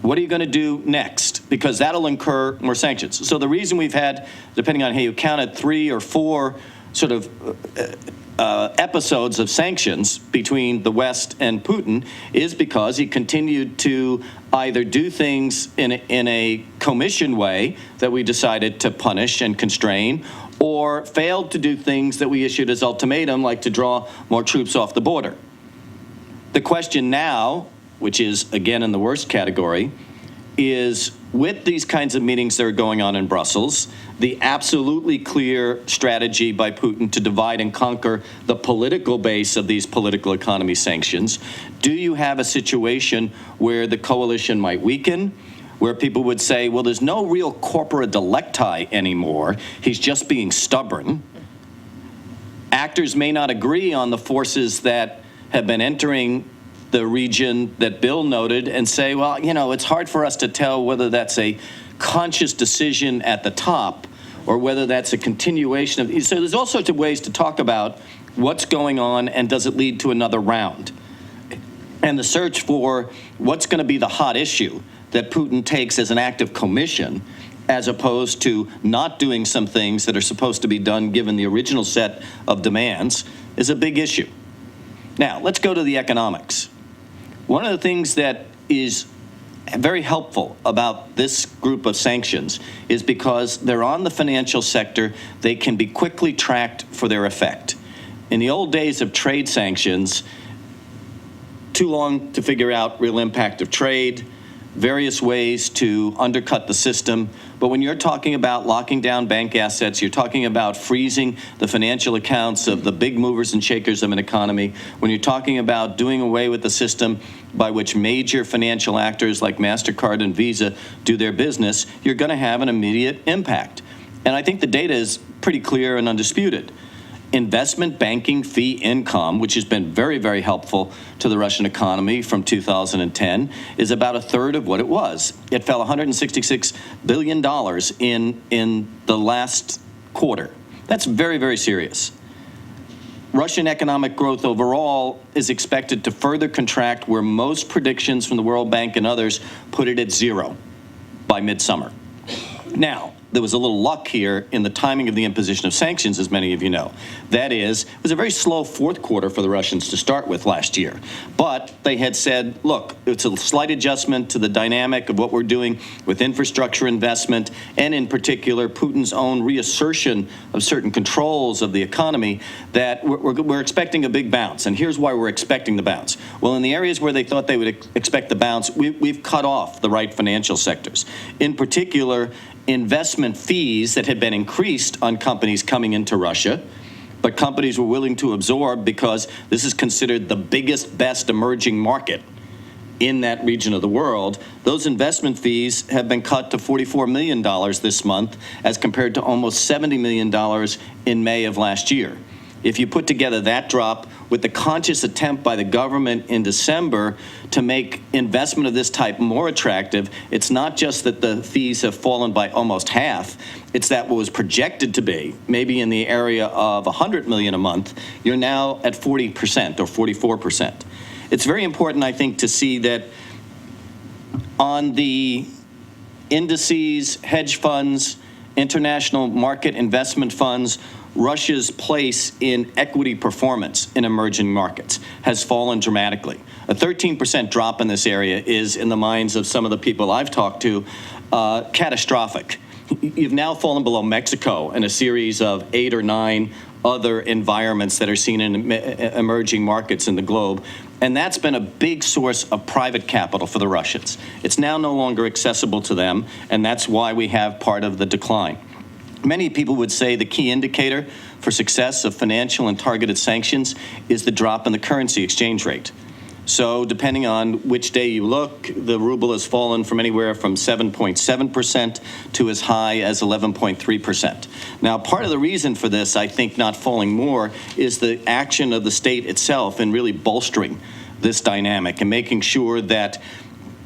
What are you going to do next? Because that'll incur more sanctions. So the reason we've had, depending on how you count it, 3 or 4 sort of episodes of sanctions between the West and Putin is because he continued to either do things in a commission way that we decided to punish and constrain, or failed to do things that we issued as ultimatum, like to draw more troops off the border. The question now, which is again in the worst category, is with these kinds of meetings that are going on in Brussels, the absolutely clear strategy by Putin to divide and conquer the political base of these political economy sanctions, do you have a situation where the coalition might weaken, where people would say, well, there's no real corpora delicti anymore, he's just being stubborn. Actors may not agree on the forces that have been entering the region that Bill noted and say, well, you know, it's hard for us to tell whether that's a conscious decision at the top or whether that's a continuation of. So there's all sorts of ways to talk about what's going on and does it lead to another round. And the search for what's going to be the hot issue that Putin takes as an act of commission, as opposed to not doing some things that are supposed to be done given the original set of demands, is a big issue. Now, let's go to the economics. One of the things that is very helpful about this group of sanctions is because they're on the financial sector, they can be quickly tracked for their effect. In the old days of trade sanctions, too long to figure out real impact of trade, various ways to undercut the system. But when you're talking about locking down bank assets, you're talking about freezing the financial accounts of the big movers and shakers of an economy, when you're talking about doing away with the system by which major financial actors like MasterCard and Visa do their business, you're going to have an immediate impact. And I think the data is pretty clear and undisputed. Investment banking fee income, which has been very, very helpful to the Russian economy from 2010, is about a third of what it was. It fell $166 billion in the last quarter. That's very, very serious. Russian economic growth overall is expected to further contract, where most predictions from the World Bank and others put it at zero by midsummer. Now, there was a little luck here in the timing of the imposition of sanctions, as many of you know. That is, it was a very slow fourth quarter for the Russians to start with last year. But they had said, look, it's a slight adjustment to the dynamic of what we're doing with infrastructure investment, and in particular, Putin's own reassertion of certain controls of the economy, that we're expecting a big bounce. And here's why we're expecting the bounce. Well, in the areas where they thought they would expect the bounce, we've cut off the right financial sectors. In particular, investment fees that had been increased on companies coming into Russia, but companies were willing to absorb because this is considered the biggest, best emerging market in that region of the world. Those investment fees have been cut to $44 million this month, as compared to almost $70 million in May of last year. If you put together that drop with the conscious attempt by the government in December to make investment of this type more attractive, it's not just that the fees have fallen by almost half, it's that what was projected to be, maybe in the area of $100 million a month, you're now at 40% or 44%. It's very important, I think, to see that on the indices, hedge funds, international market investment funds, Russia's place in equity performance in emerging markets has fallen dramatically. A 13% drop in this area is, in the minds of some of the people I've talked to, catastrophic. You've now fallen below Mexico and a series of 8 or 9 other environments that are seen in emerging markets in the globe. And that's been a big source of private capital for the Russians. It's now no longer accessible to them, and that's why we have part of the decline. Many people would say the key indicator for success of financial and targeted sanctions is the drop in the currency exchange rate. So depending on which day you look, the ruble has fallen from anywhere from 7.7% to as high as 11.3%. Now, part of the reason for this, I think, not falling more is the action of the state itself in really bolstering this dynamic and making sure that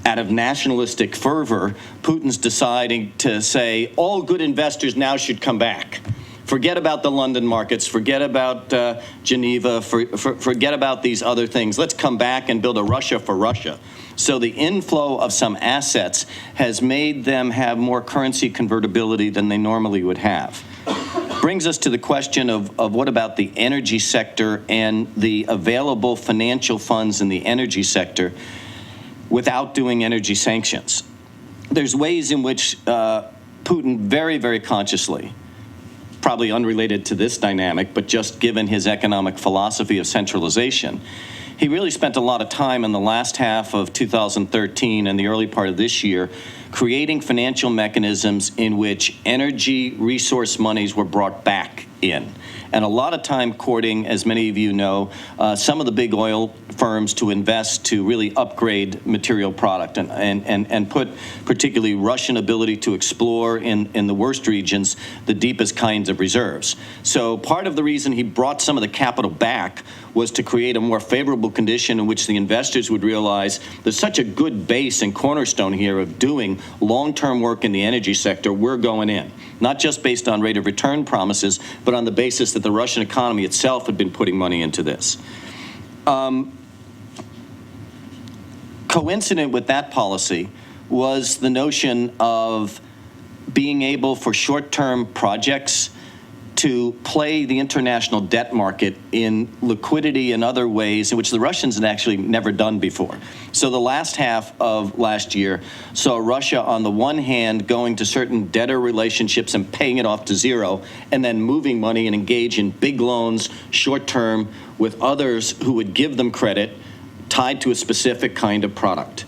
out of nationalistic fervor, Putin's deciding to say all good investors now should come back. Forget about the London markets, forget about Geneva, forget about these other things. Let's come back and build a Russia for Russia. So the inflow of some assets has made them have more currency convertibility than they normally would have. brings us to the question of what about the energy sector and the available financial funds in the energy sector without doing energy sanctions. There's ways in which Putin very, very consciously, probably unrelated to this dynamic, but just given his economic philosophy of centralization, he really spent a lot of time in the last half of 2013 and the early part of this year creating financial mechanisms in which energy resource monies were brought back in. And a lot of time courting, as many of you know, some of the big oil firms to invest to really upgrade material product and put particularly Russian ability to explore in the worst regions the deepest kinds of reserves. So part of the reason he brought some of the capital back was to create a more favorable condition in which the investors would realize there's such a good base and cornerstone here of doing long-term work in the energy sector, we're going in. Not just based on rate of return promises, but on the basis that the Russian economy itself had been putting money into this. Coincident with that policy was the notion of being able for short-term projects to play the international debt market in liquidity and other ways in which the Russians had actually never done before. So the last half of last year saw Russia, on the one hand, going to certain debtor relationships and paying it off to zero, and then moving money and engage in big loans, short-term, with others who would give them credit tied to a specific kind of product.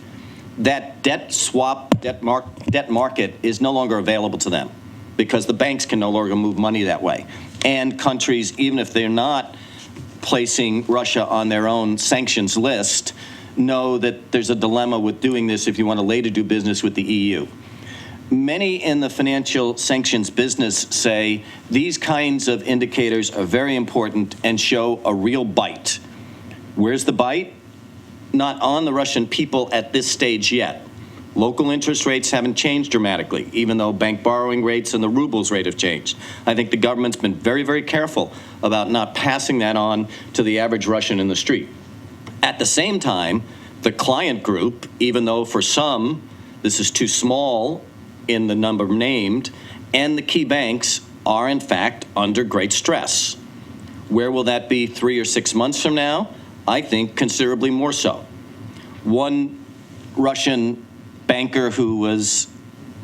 That debt swap, debt market is no longer available to them, because the banks can no longer move money that way. And countries, even if they're not placing Russia on their own sanctions list, know that there's a dilemma with doing this if you want to later do business with the EU. Many in the financial sanctions business say these kinds of indicators are very important and show a real bite. Where's the bite? Not on the Russian people at this stage yet. Local interest rates haven't changed dramatically, even though bank borrowing rates and the ruble's rate have changed. I think the government's been very, very careful about not passing that on to the average Russian in the street. At the same time, the client group, even though for some this is too small in the number named, and the key banks are in fact under great stress. Where will that be 3 or 6 months from now? I think considerably more so. One Russian banker who was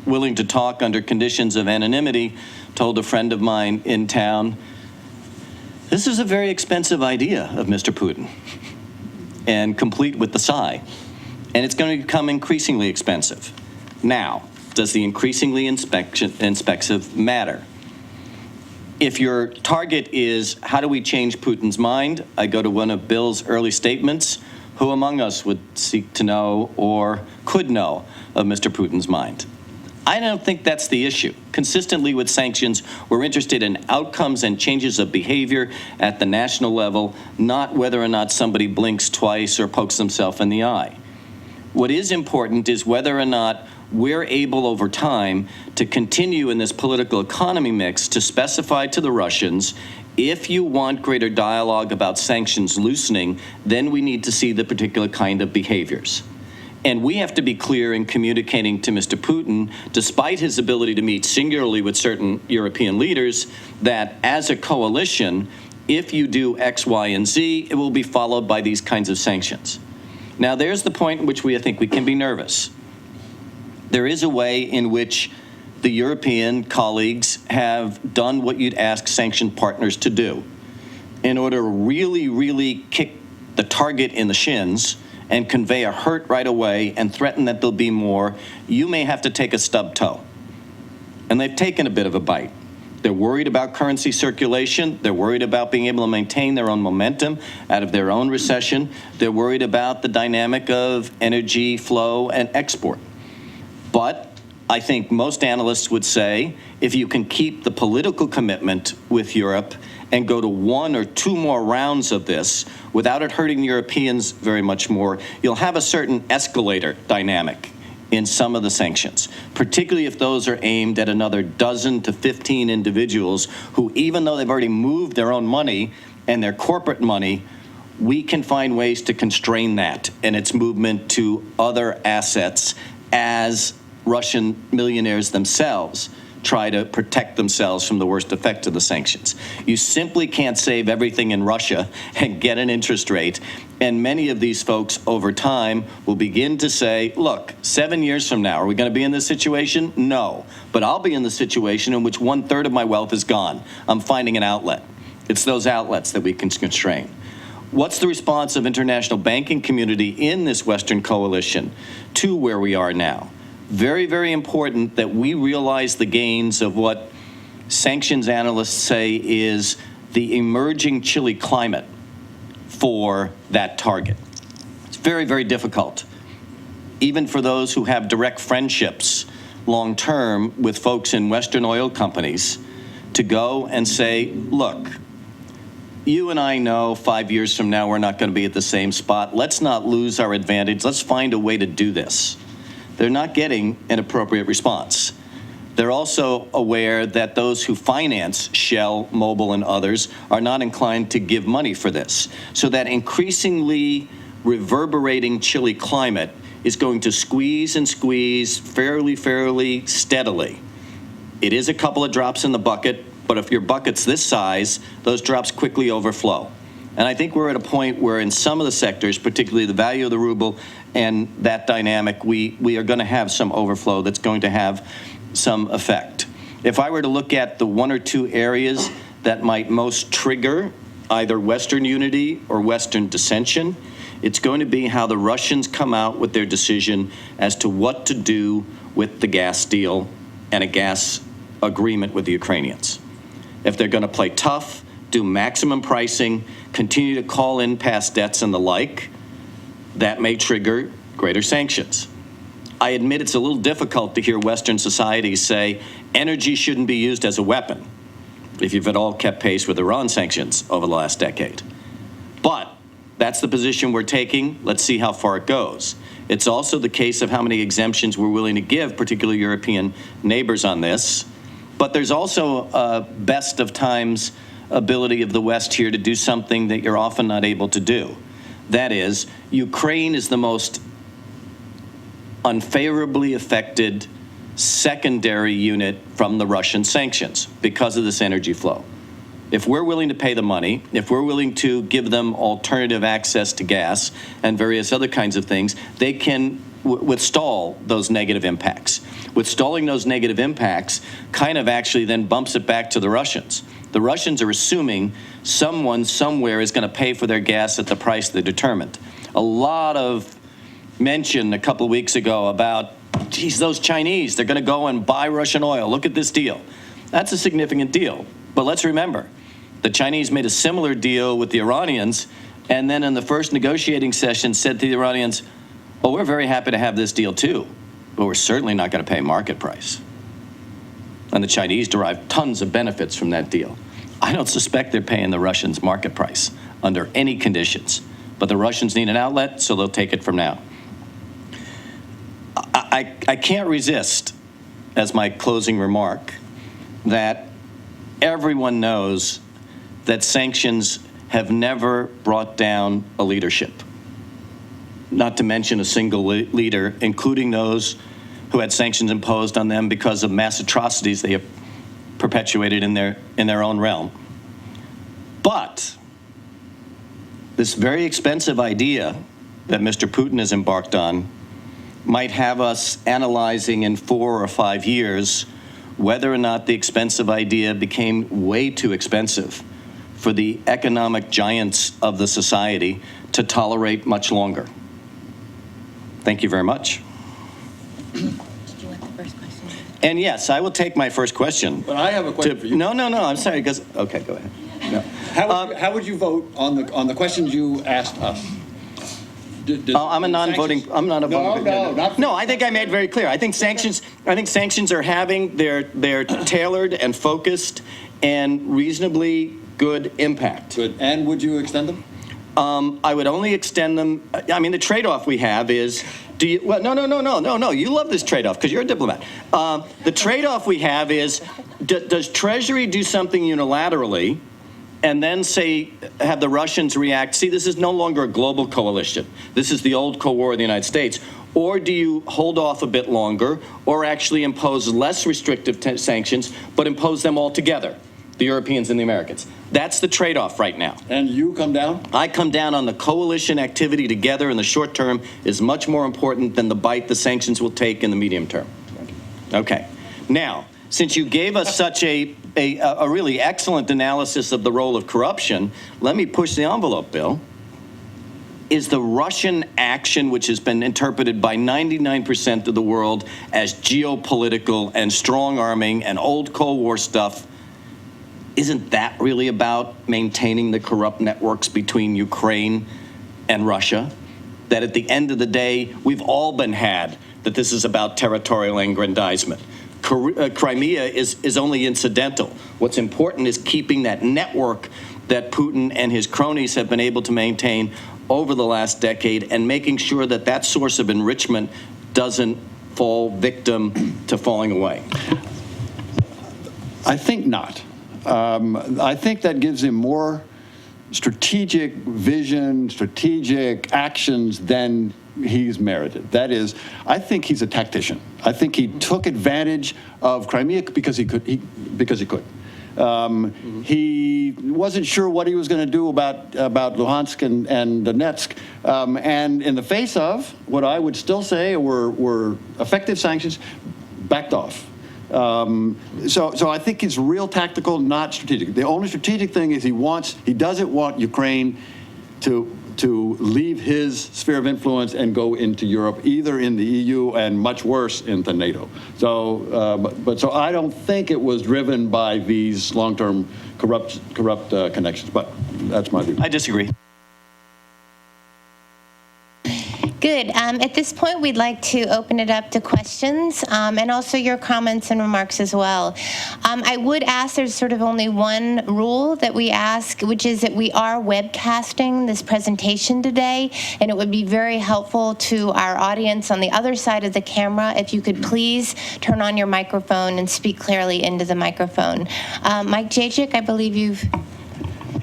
willing to talk under conditions of anonymity told a friend of mine in town, this is a very expensive idea of Mr. Putin, and complete with the sigh. And it's going to become increasingly expensive. Now, does the increasingly expensive matter? If your target is how do we change Putin's mind, I go to one of Bill's early statements. Who among us would seek to know or could know of Mr. Putin's mind? I don't think that's the issue. Consistently with sanctions, we're interested in outcomes and changes of behavior at the national level, not whether or not somebody blinks twice or pokes themselves in the eye. What is important is whether or not we're able over time to continue in this political economy mix to specify to the Russians, if you want greater dialogue about sanctions loosening, then we need to see the particular kind of behaviors. And we have to be clear in communicating to Mr. Putin, despite his ability to meet singularly with certain European leaders, that as a coalition, if you do X, Y, and Z, it will be followed by these kinds of sanctions. Now, there's the point in which I think we can be nervous. There is a way in which the European colleagues have done what you'd ask sanctioned partners to do in order to really, really kick the target in the shins and convey a hurt right away and threaten that there'll be more. You may have to take a stub toe. And they've taken a bit of a bite. They're worried about currency circulation. They're worried about being able to maintain their own momentum out of their own recession. They're worried about the dynamic of energy flow and export. But I think most analysts would say if you can keep the political commitment with Europe and go to 1 or 2 more rounds of this without it hurting Europeans very much more, you'll have a certain escalator dynamic in some of the sanctions, particularly if those are aimed at another 12 to 15 individuals who, even though they've already moved their own money and their corporate money, we can find ways to constrain that and its movement to other assets as Russian millionaires themselves try to protect themselves from the worst effects of the sanctions. You simply can't save everything in Russia and get an interest rate. And many of these folks over time will begin to say, look, 7 years from now, are we going to be in this situation? No. But I'll be in the situation in which 1/3 of my wealth is gone. I'm finding an outlet. It's those outlets that we can constrain. What's the response of international banking community in this Western coalition to where we are now? Very, very important that we realize the gains of what sanctions analysts say is the emerging chilly climate for that target. It's very, very difficult, even for those who have direct friendships long term with folks in Western oil companies, to go and say, look, you and I know 5 years from now we're not going to be at the same spot. Let's not lose our advantage. Let's find a way to do this. They're not getting an appropriate response. They're also aware that those who finance Shell, Mobil, and others are not inclined to give money for this. So that increasingly reverberating chilly climate is going to squeeze and squeeze fairly steadily. It is a couple of drops in the bucket, but if your bucket's this size, those drops quickly overflow. And I think we're at a point where in some of the sectors, particularly the value of the ruble and that dynamic, we are going to have some overflow that's going to have some effect. If I were to look at the one or two areas that might most trigger either Western unity or Western dissension, it's going to be how the Russians come out with their decision as to what to do with the gas deal and a gas agreement with the Ukrainians. If they're going to play tough, do maximum pricing, continue to call in past debts and the like, that may trigger greater sanctions. I admit it's a little difficult to hear Western societies say energy shouldn't be used as a weapon if you've at all kept pace with Iran sanctions over the last decade. But that's the position we're taking. Let's see how far it goes. It's also the case of how many exemptions we're willing to give, particularly European neighbors on this. But there's also a best of times ability of the West here to do something that you're often not able to do. That is, Ukraine is the most unfavorably affected secondary unit from the Russian sanctions because of this energy flow. If we're willing to pay the money, if we're willing to give them alternative access to gas and various other kinds of things, they can withstall those negative impacts. Withstalling those negative impacts kind of actually then bumps it back to the Russians. The Russians are assuming someone somewhere is going to pay for their gas at the price they determined. A lot of mention a couple of weeks ago about, geez, those Chinese, they're going to go and buy Russian oil. Look at this deal. That's a significant deal. But let's remember, the Chinese made a similar deal with the Iranians, and then in the first negotiating session said to the Iranians, well, we're very happy to have this deal too, but we're certainly not going to pay market price. And the Chinese derived tons of benefits from that deal. I don't suspect they're paying the Russians market price under any conditions, but the Russians need an outlet, so they'll take it from now. I can't resist, as my closing remark, that everyone knows that sanctions have never brought down a leadership, not to mention a single leader, including those who had sanctions imposed on them because of mass atrocities they have perpetuated in their own realm. But this very expensive idea that Mr. Putin has embarked on might have us analyzing in 4 or 5 years whether or not the expensive idea became way too expensive for the economic giants of the society to tolerate much longer. Thank you very much. Did you want the first question? And yes, I will take my first question. But I have a question for you. No, I'm sorry, because, okay, go ahead. No. How would you vote on the questions you asked us? I'm a non-voting. I'm not a voting. No, I think I made very clear. I think sanctions are having their tailored and focused and reasonably good impact. Good. And would you extend them? I would only extend them. I mean, the trade-off we have is, no. You love this trade-off because you're a diplomat. The trade-off we have is, does Treasury do something unilaterally and then say, have the Russians react, see, this is no longer a global coalition. This is the old Cold War of the United States. Or do you hold off a bit longer or actually impose less restrictive sanctions, but impose them all together, the Europeans and the Americans? That's the trade-off right now. And you come down? I come down on the coalition activity together in the short term is much more important than the bite the sanctions will take in the medium term. Okay. Now, since you gave us such a really excellent analysis of the role of corruption, let me push the envelope, Bill. Is the Russian action, which has been interpreted by 99% of the world as geopolitical and strong-arming and old Cold War stuff, isn't that really about maintaining the corrupt networks between Ukraine and Russia? That at the end of the day, we've all been had that this is about territorial aggrandizement. Crimea is only incidental. What's important is keeping that network that Putin and his cronies have been able to maintain over the last decade and making sure that that source of enrichment doesn't fall victim to falling away. I think not. I think that gives him more strategic vision, strategic actions than he's merited. That is, I think he's a tactician. I think he took advantage of Crimea because he could. He wasn't sure what he was going to do about Luhansk and Donetsk, and in the face of what I would still say were effective sanctions, backed off. So I think it's real tactical, not strategic. The only strategic thing is he doesn't want Ukraine to leave his sphere of influence and go into Europe, either in the EU and much worse into NATO. So I don't think it was driven by these long-term corrupt connections. But that's my view. I disagree. Good. At this point, we'd like to open it up to questions and also your comments and remarks as well. I would ask, there's sort of only one rule that we ask, which is that we are webcasting this presentation today, and it would be very helpful to our audience on the other side of the camera if you could please turn on your microphone and speak clearly into the microphone. Mike Jajic, I believe you've...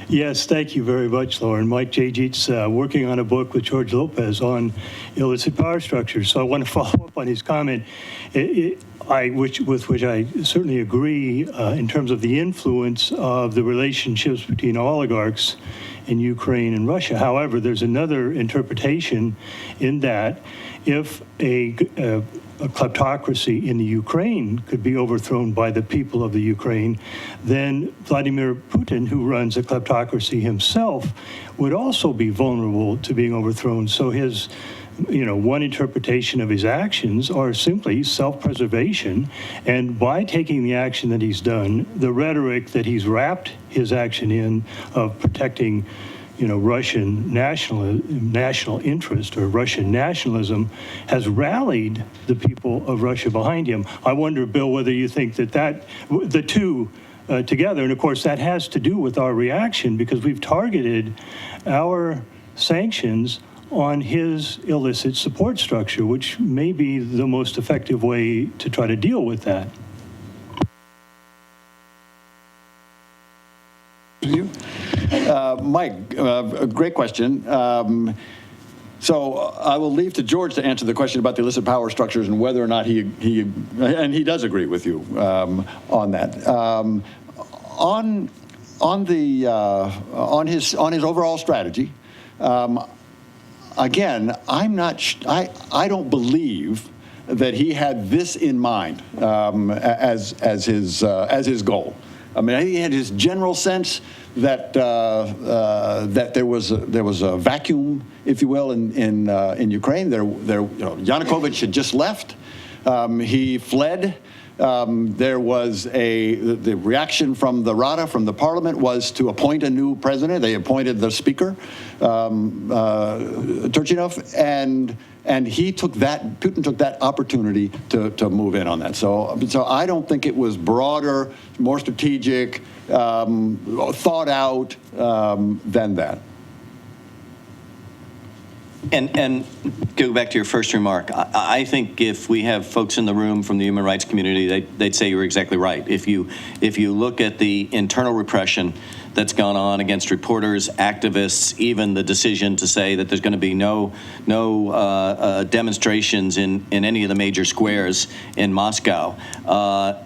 Yes, thank you very much, Lauren. Mike Jajic's working on a book with George Lopez on illicit power structures. So I want to follow up on his comment, with which I certainly agree in terms of the influence of the relationships between oligarchs in Ukraine and Russia. However, there's another interpretation in that if a kleptocracy in the Ukraine could be overthrown by the people of the Ukraine, then Vladimir Putin, who runs a kleptocracy himself, would also be vulnerable to being overthrown. So his, one interpretation of his actions are simply self-preservation, and by taking the action that he's done, the rhetoric that he's wrapped his action in of protecting Russian national interest or Russian nationalism has rallied the people of Russia behind him. I wonder, Bill, whether you think that the two together, and of course that has to do with our reaction because we've targeted our sanctions on his illicit support structure, which may be the most effective way to try to deal with that. Mike, a great question. So I will leave to George to answer the question about the illicit power structures and whether or not he does agree with you on that. On his overall strategy, again, I don't believe that he had this in mind as his goal. I mean, he had his general sense that that there was a vacuum, if you will, in Ukraine. Yanukovych had just left. He fled. There was the reaction from the Rada, from the parliament, was to appoint a new president. They appointed the speaker, Turchinov, and Putin took that opportunity to move in on that. So I don't think it was broader, more strategic, thought out than that. And go back to your first remark. I think if we have folks in the room from the human rights community, they'd say you're exactly right. If you look at the internal repression that's gone on against reporters, activists, even the decision to say that there's going to be no demonstrations in any of the major squares in Moscow.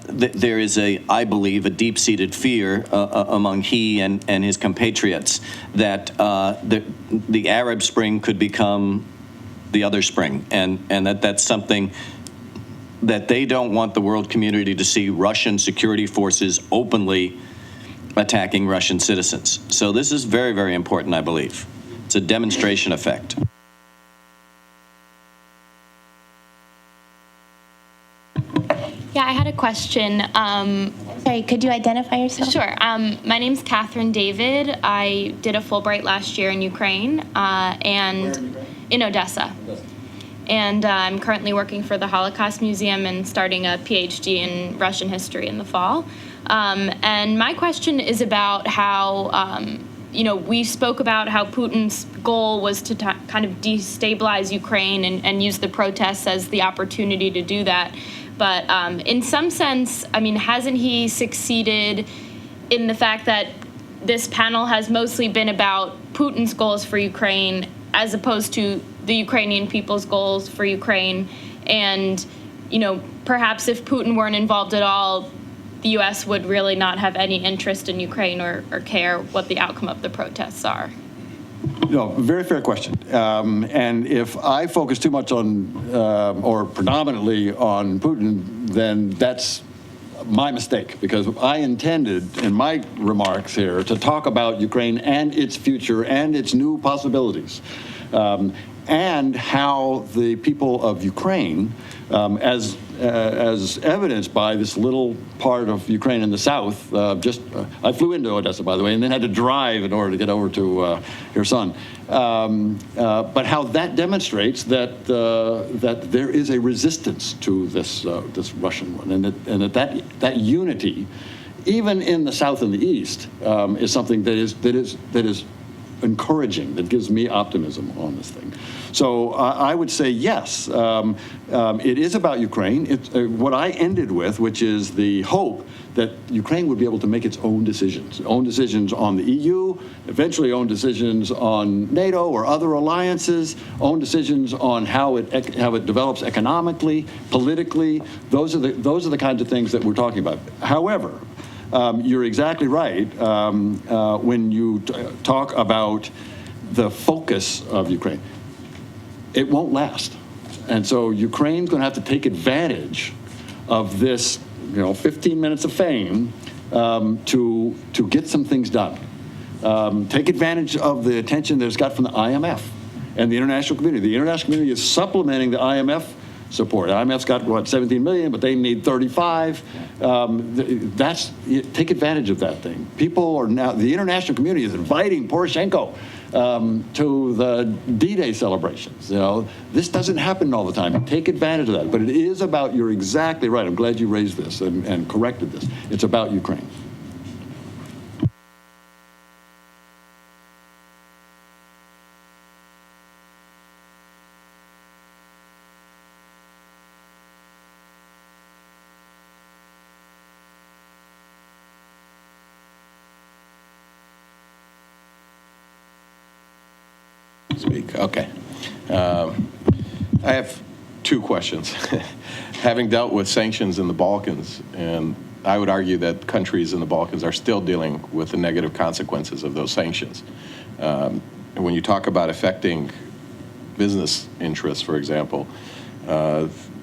There is I believe, a deep-seated fear among he and his compatriots that the Arab Spring could become the other spring, and that's something that they don't want the world community to see Russian security forces openly attacking Russian citizens. So this is very, very important, I believe. It's a demonstration effect. Yeah, I had a question. Sorry, could you identify yourself? Sure. My name's Catherine David. I did a Fulbright last year in Ukraine and in Odessa. And I'm currently working for the Holocaust Museum and starting a PhD in Russian history in the fall. And my question is about how, we spoke about how Putin's goal was to kind of destabilize Ukraine and use the protests as the opportunity to do that. But in some sense, I mean, hasn't he succeeded in the fact that this panel has mostly been about Putin's goals for Ukraine as opposed to the Ukrainian people's goals for Ukraine? And, perhaps if Putin weren't involved at all, the U.S. would really not have any interest in Ukraine or care what the outcome of the protests are. No, very fair question. And if I focus too much on, or predominantly on Putin, then that's my mistake, because I intended in my remarks here to talk about Ukraine and its future and its new possibilities, and how the people of Ukraine, as evidenced by this little part of Ukraine in the south, I flew into Odessa, by the way, and then had to drive in order to get over to Kherson. But how that demonstrates that there is a resistance to this Russian one, and that unity, even in the south and the east, is something that is encouraging, that gives me optimism on this thing. So I would say yes, it is about Ukraine. It's what I ended with, which is the hope that Ukraine would be able to make its own decisions on the EU, eventually own decisions on NATO or other alliances, own decisions on how it develops economically, politically. Those are the kinds of things that we're talking about. However, you're exactly right when you talk about the focus of Ukraine. It won't last. And so Ukraine's going to have to take advantage of this 15 minutes of fame to get some things done. Take advantage of the attention that it's got from the IMF and the international community. The international community is supplementing the IMF support. The IMF's got, 17 million, but they need 35. Take advantage of that thing. People are now, the international community is inviting Poroshenko to the D-Day celebrations. This doesn't happen all the time. Take advantage of that. But it is about, you're exactly right. I'm glad you raised this and corrected this. It's about Ukraine. Speak. Okay. I have two questions. Having dealt with sanctions in the Balkans, and I would argue that countries in the Balkans are still dealing with the negative consequences of those sanctions. And when you talk about affecting business interests, for example,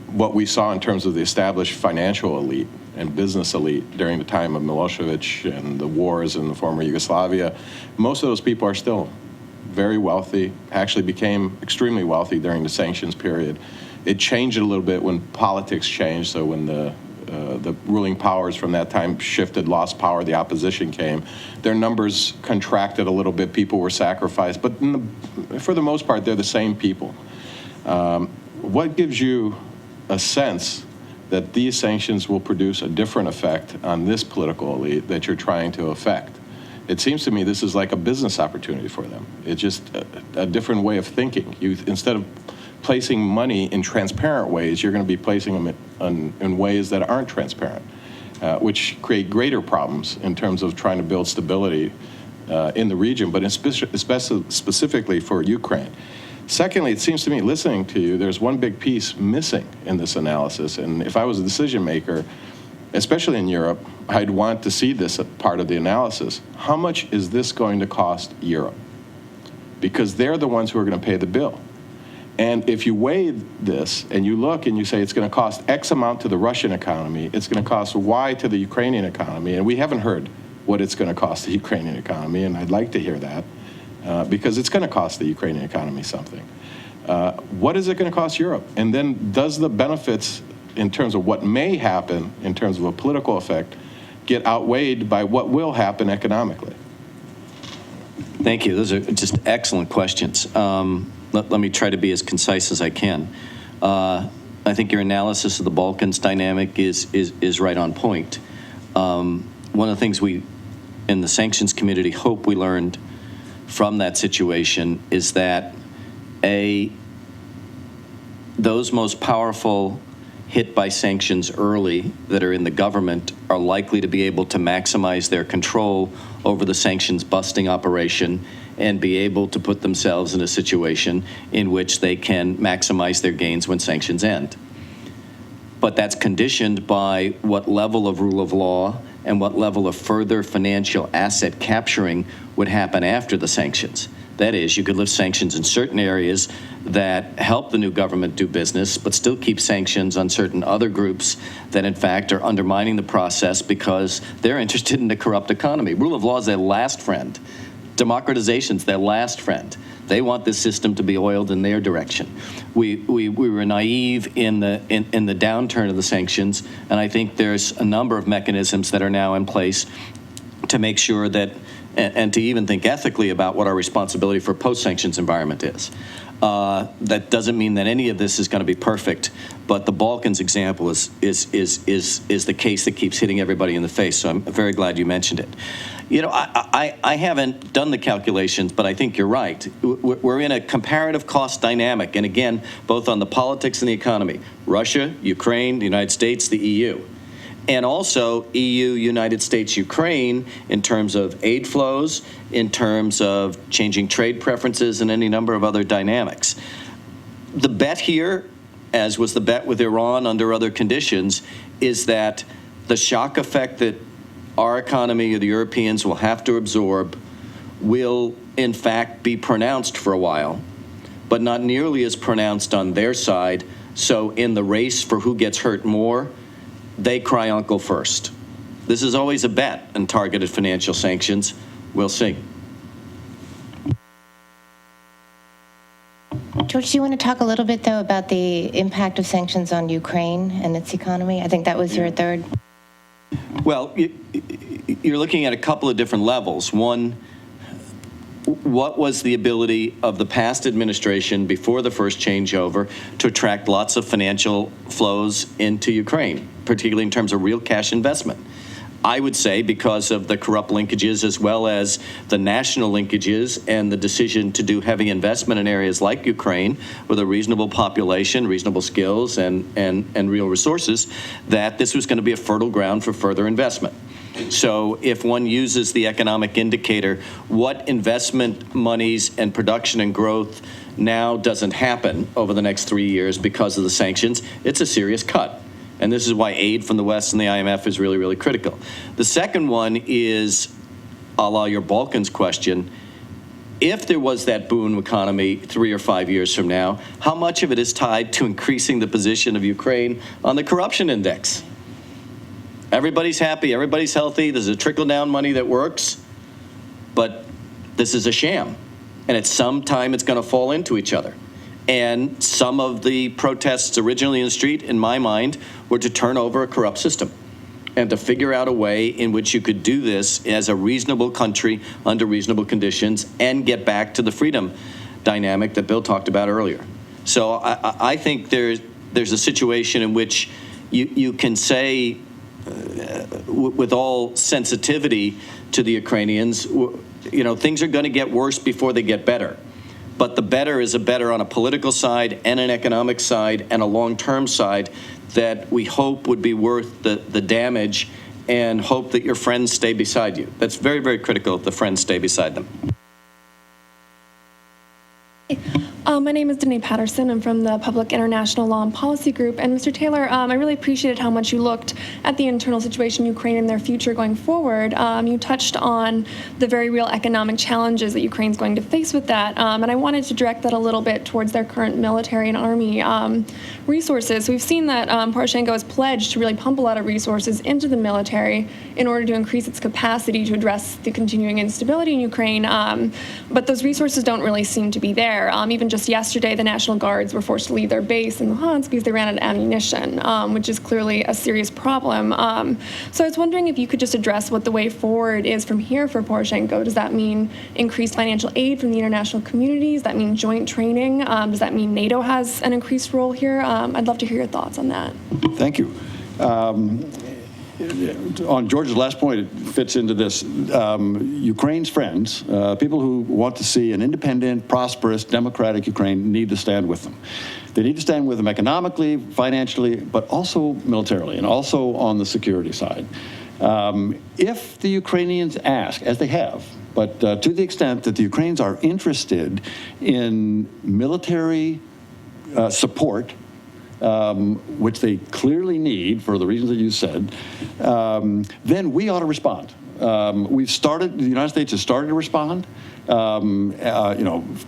what we saw in terms of the established financial elite and business elite during the time of Milosevic and the wars in the former Yugoslavia, most of those people are still very wealthy, actually became extremely wealthy during the sanctions period. It changed a little bit when politics changed, so when the ruling powers from that time shifted, lost power, the opposition came, their numbers contracted a little bit, people were sacrificed, but for the most part, they're the same people. What gives you a sense that these sanctions will produce a different effect on this political elite that you're trying to affect? It seems to me this is like a business opportunity for them. It's just a different way of thinking. Instead of placing money in transparent ways, you're going to be placing them in ways that aren't transparent. which create greater problems in terms of trying to build stability in the region, but specifically for Ukraine. Secondly, it seems to me, listening to you, there's one big piece missing in this analysis. And if I was a decision maker, especially in Europe, I'd want to see this part of the analysis. How much is this going to cost Europe? Because they're the ones who are going to pay the bill. And if you weigh this and you look and you say it's going to cost X amount to the Russian economy, it's going to cost Y to the Ukrainian economy, and we haven't heard what it's going to cost the Ukrainian economy, and I'd like to hear that. Because it's going to cost the Ukrainian economy something. What is it going to cost Europe? And then does the benefits in terms of what may happen in terms of a political effect get outweighed by what will happen economically? Thank you. Those are just excellent questions. Let me try to be as concise as I can. I think your analysis of the Balkans dynamic is right on point. One of the things we in the sanctions community hope we learned from that situation is that those most powerful hit by sanctions early that are in the government are likely to be able to maximize their control over the sanctions busting operation and be able to put themselves in a situation in which they can maximize their gains when sanctions end. But that's conditioned by what level of rule of law and what level of further financial asset capturing would happen after the sanctions. That is, you could lift sanctions in certain areas that help the new government do business, but still keep sanctions on certain other groups that, in fact, are undermining the process because they're interested in the corrupt economy. Rule of law is their last friend. Democratization's their last friend. They want this system to be oiled in their direction. We were naive in the downturn of the sanctions, and I think there's a number of mechanisms that are now in place to make sure that, and to even think ethically about what our responsibility for post-sanctions environment is. That doesn't mean that any of this is going to be perfect, but the Balkans example is the case that keeps hitting everybody in the face. So I'm very glad you mentioned it. You know, I haven't done the calculations, but I think you're right. We're in a comparative cost dynamic, and again, both on the politics and the economy. Russia, Ukraine, the United States, the EU. And also EU, United States, Ukraine in terms of aid flows, in terms of changing trade preferences, and any number of other dynamics. The bet here, as was the bet with Iran under other conditions, is that the shock effect that our economy or the Europeans will have to absorb will, in fact, be pronounced for a while, but not nearly as pronounced on their side. So in the race for who gets hurt more, they cry uncle first. This is always a bet in targeted financial sanctions. We'll see. George, do you want to talk a little bit, though, about the impact of sanctions on Ukraine and its economy? I think that was your third. Well, you're looking at a couple of different levels. One, what was the ability of the past administration before the first changeover to attract lots of financial flows into Ukraine, particularly in terms of real cash investment? I would say because of the corrupt linkages as well as the national linkages and the decision to do heavy investment in areas like Ukraine with a reasonable population, reasonable skills, and real resources, that this was going to be a fertile ground for further investment. So if one uses the economic indicator, what investment monies and production and growth now doesn't happen over the next 3 years because of the sanctions, it's a serious cut. And this is why aid from the West and the IMF is really, really critical. The second one is, a la your Balkans question, if there was that boom economy 3 or 5 years from now, how much of it is tied to increasing the position of Ukraine on the corruption index? Everybody's happy, everybody's healthy, there's a trickle-down money that works, but this is a sham. And at some time, it's going to fall into each other. And some of the protests originally in the street, in my mind, were to turn over a corrupt system and to figure out a way in which you could do this as a reasonable country under reasonable conditions and get back to the freedom dynamic that Bill talked about earlier. So I think there's a situation in which you can say, with all sensitivity to the Ukrainians, you know, things are going to get worse before they get better. But the better is a better on a political side and an economic side and a long-term side that we hope would be worth the damage and hope that your friends stay beside you. That's very, very critical that the friends stay beside them. My name is Danae Patterson. I'm from the Public International Law and Policy Group. And Mr. Taylor, I really appreciated how much you looked at the internal situation in Ukraine and their future going forward. You touched on the very real economic challenges that Ukraine's going to face with that. And I wanted to direct that a little bit towards their current military and army resources. We've seen that Poroshenko has pledged to really pump a lot of resources into the military in order to increase its capacity to address the continuing instability in Ukraine. But those resources don't really seem to be there. Even just yesterday, the National Guards were forced to leave their base in Luhansk because they ran out of ammunition, which is clearly a serious problem. So I was wondering if you could just address what the way forward is from here for Poroshenko. Does that mean increased financial aid from the international community? Does that mean joint training? Does that mean NATO has an increased role here? I'd love to hear your thoughts on that. Thank you. On George's last point, it fits into this. Ukraine's friends, people who want to see an independent, prosperous, democratic Ukraine, need to stand with them. They need to stand with them economically, financially, but also militarily, and also on the security side. If the Ukrainians ask, as they have, but to the extent that the Ukrainians are interested in military support, which they clearly need for the reasons that you said, then we ought to respond. We've started, the United States has started to respond,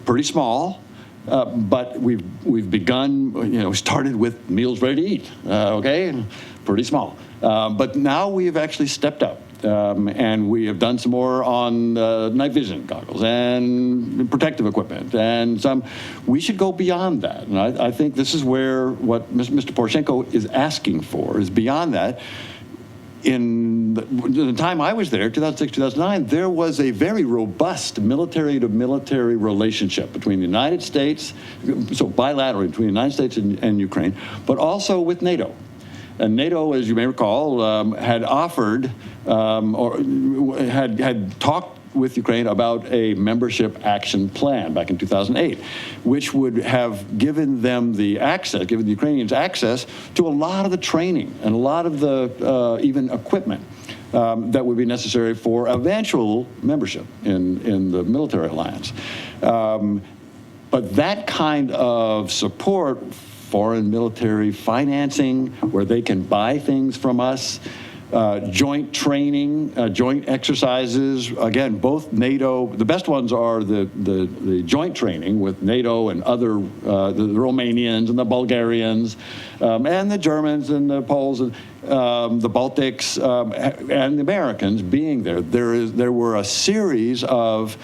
pretty small, but we've begun, started with meals ready to eat, okay? Pretty small. But now we have actually stepped up. And we have done some more on night vision goggles and protective equipment and some. We should go beyond that. And I think this is where what Mr. Poroshenko is asking for is beyond that. In the time I was there, 2006, 2009, there was a very robust military-to-military relationship between the United States, so bilaterally between the United States and Ukraine, but also with NATO. And NATO, as you may recall, had offered or had talked with Ukraine about a membership action plan back in 2008, which would have given them the access, given the Ukrainians access to a lot of the training and a lot of the even equipment that would be necessary for eventual membership in the military alliance. But that kind of support, foreign military financing, where they can buy things from us, joint training, joint exercises. Again, both NATO, the best ones are the joint training with NATO and other, the Romanians and the Bulgarians, and the Germans and the Poles, and the Baltics, and the Americans being there. There were a series of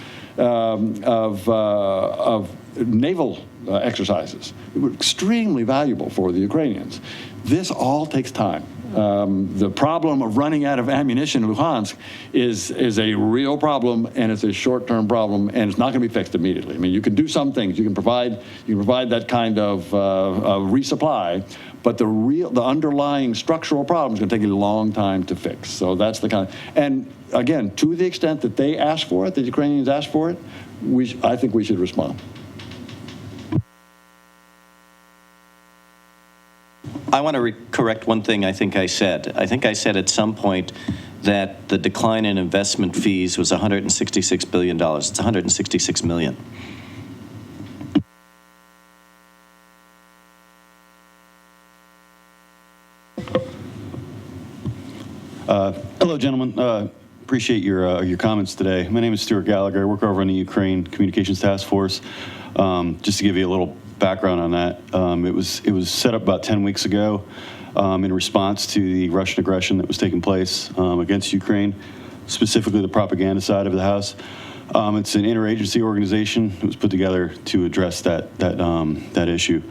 naval exercises. It was extremely valuable for the Ukrainians. This all takes time. The problem of running out of ammunition in Luhansk is a real problem, and it's a short-term problem, and it's not going to be fixed immediately. I mean, you can do some things. You can provide that kind of resupply, but the underlying structural problem is going to take a long time to fix. So that's the kind of, and again, to the extent that they ask for it, the Ukrainians ask for it, I think we should respond. I want to correct one thing I think I said. I think I said at some point that the decline in investment fees was $166 billion. It's $166 million. Hello, gentlemen. Appreciate your comments today. My name is Stuart Gallagher. I work over on the Ukraine Communications Task Force. Just to give you a little background on that, it was set up about 10 weeks ago in response to the Russian aggression that was taking place against Ukraine, specifically the propaganda side of the House. It's an interagency organization that was put together to address that issue.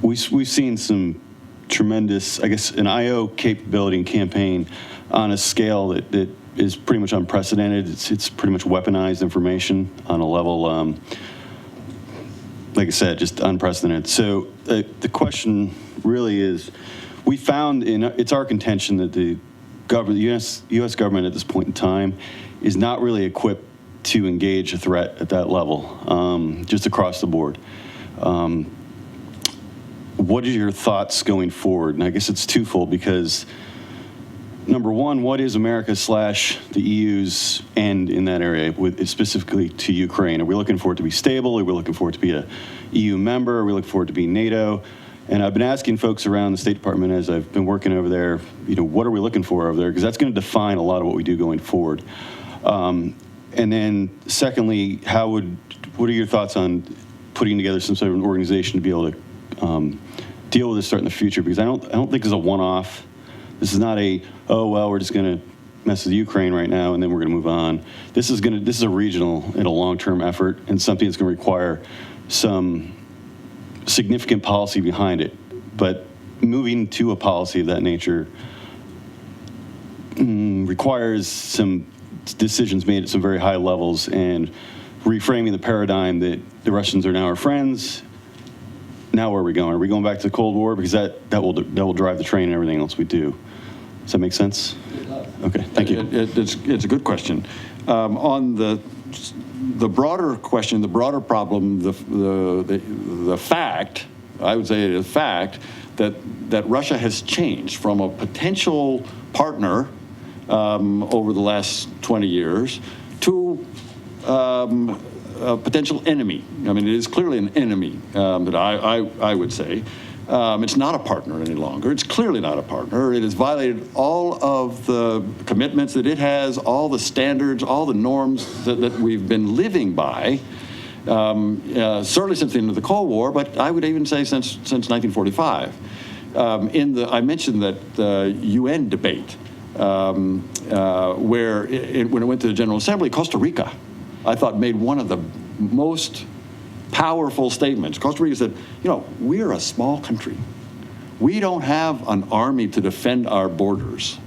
We've seen some tremendous, I guess, an I/O capability and campaign on a scale that is pretty much unprecedented. It's pretty much weaponized information on a level, like I said, just unprecedented. So the question really is, we found it's our contention that the U.S. government at this point in time is not really equipped to engage a threat at that level, just across the board. What are your thoughts going forward? And I guess it's twofold, because number one, what is America/the EU's end in that area, specifically to Ukraine? Are we looking for it to be stable? Are we looking for it to be a EU member? Are we looking for it to be NATO? And I've been asking folks around the State Department as I've been working over there, what are we looking for over there? Because that's going to define a lot of what we do going forward. And then secondly, what are your thoughts on putting together some sort of an organization to be able to deal with this in the future? Because I don't think it's a one-off. This is not we're just going to mess with Ukraine right now and then we're going to move on. This is a regional and a long-term effort and something that's going to require some significant policy behind it. But moving to a policy of that nature requires some decisions made at some very high levels and reframing the paradigm that the Russians are now our friends. Now where are we going? Are we going back to the Cold War? Because that will drive the train and everything else we do. Does that make sense? Okay, thank you. It's a good question. On the broader question, the broader problem, the fact, I would say it is a fact, that Russia has changed from a potential partner over the last 20 years to a potential enemy. I mean, it is clearly an enemy that I would say. It's not a partner any longer. It's clearly not a partner. It has violated all of the commitments that it has, all the standards, all the norms that we've been living by, certainly since the end of the Cold War, but I would even say since 1945. I mentioned that the UN debate, where when it went to the General Assembly, Costa Rica, I thought made one of the most powerful statements. Costa Rica said, we're a small country. We don't have an army to defend our borders.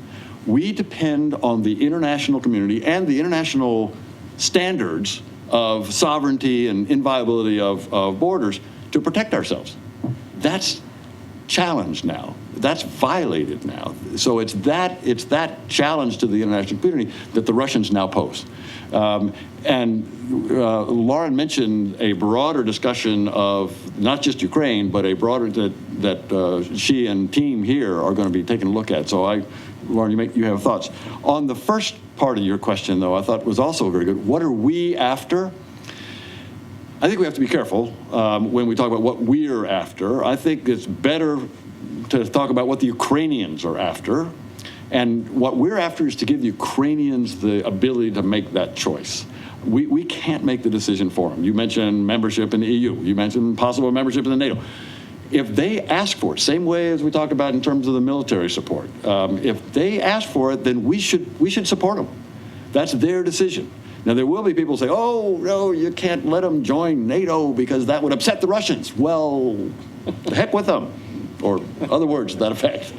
We depend on the international community and the international standards of sovereignty and inviolability of borders to protect ourselves. That's challenged now. That's violated now. So it's that challenge to the international community that the Russians now pose. And Lauren mentioned a broader discussion of not just Ukraine, but a broader that she and team here are going to be taking a look at. So Lauren, you have thoughts. On the first part of your question, though, I thought was also very good. What are we after? I think we have to be careful when we talk about what we're after. I think it's better to talk about what the Ukrainians are after. And what we're after is to give the Ukrainians the ability to make that choice. We can't make the decision for them. You mentioned membership in the EU. You mentioned possible membership in the NATO. If they ask for it, same way as we talked about in terms of the military support, if they ask for it, then we should support them. That's their decision. Now, there will be people who say, oh, no, you can't let them join NATO because that would upset the Russians. Well, the heck with them, or other words to that effect.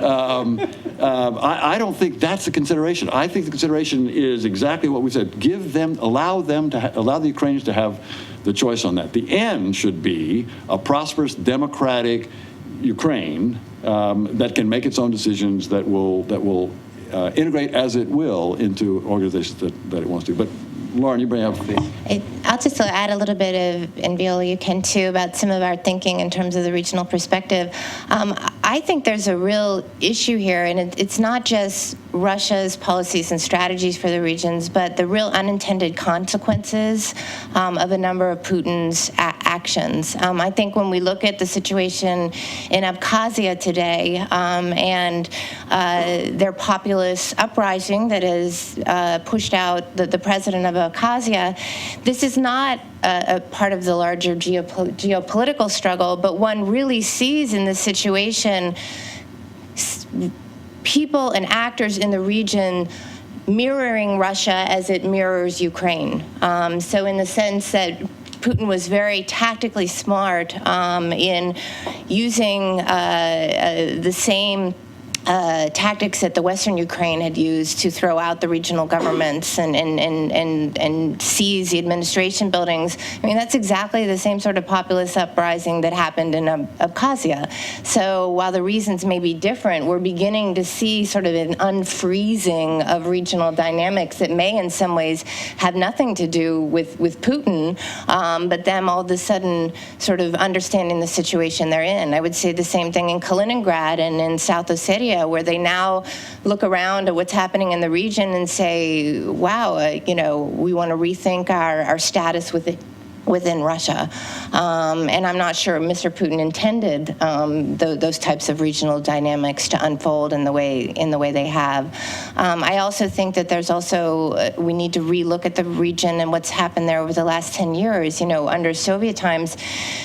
I don't think that's the consideration. I think the consideration is exactly what we said. Allow the Ukrainians to have the choice on that. The end should be a prosperous, democratic Ukraine that can make its own decisions, that will integrate as it will into organizations that it wants to. But Lauren, you bring up. I'll just add a little bit of, and Viola, you can too, about some of our thinking in terms of the regional perspective. I think there's a real issue here, and it's not just Russia's policies and strategies for the regions, but the real unintended consequences of a number of Putin's actions. I think when we look at the situation in Abkhazia today and their populist uprising that has pushed out the president of Abkhazia, this is not a part of the larger geopolitical struggle, but one really sees in this situation people and actors in the region mirroring Russia as it mirrors Ukraine. So in the sense that Putin was very tactically smart in using the same tactics that the Western Ukraine had used to throw out the regional governments and seize the administration buildings. I mean, that's exactly the same sort of populist uprising that happened in Abkhazia. So while the reasons may be different, we're beginning to see sort of an unfreezing of regional dynamics that may in some ways have nothing to do with Putin, but them all of a sudden sort of understanding the situation they're in. I would say the same thing in Kaliningrad and in South Ossetia. Armenia, where they now look around at what's happening in the region and say, wow, we want to rethink our status within Russia. And I'm not sure Mr. Putin intended those types of regional dynamics to unfold in the way they have. I also think that there's also, we need to relook at the region and what's happened there over the last 10 years. Under Soviet times,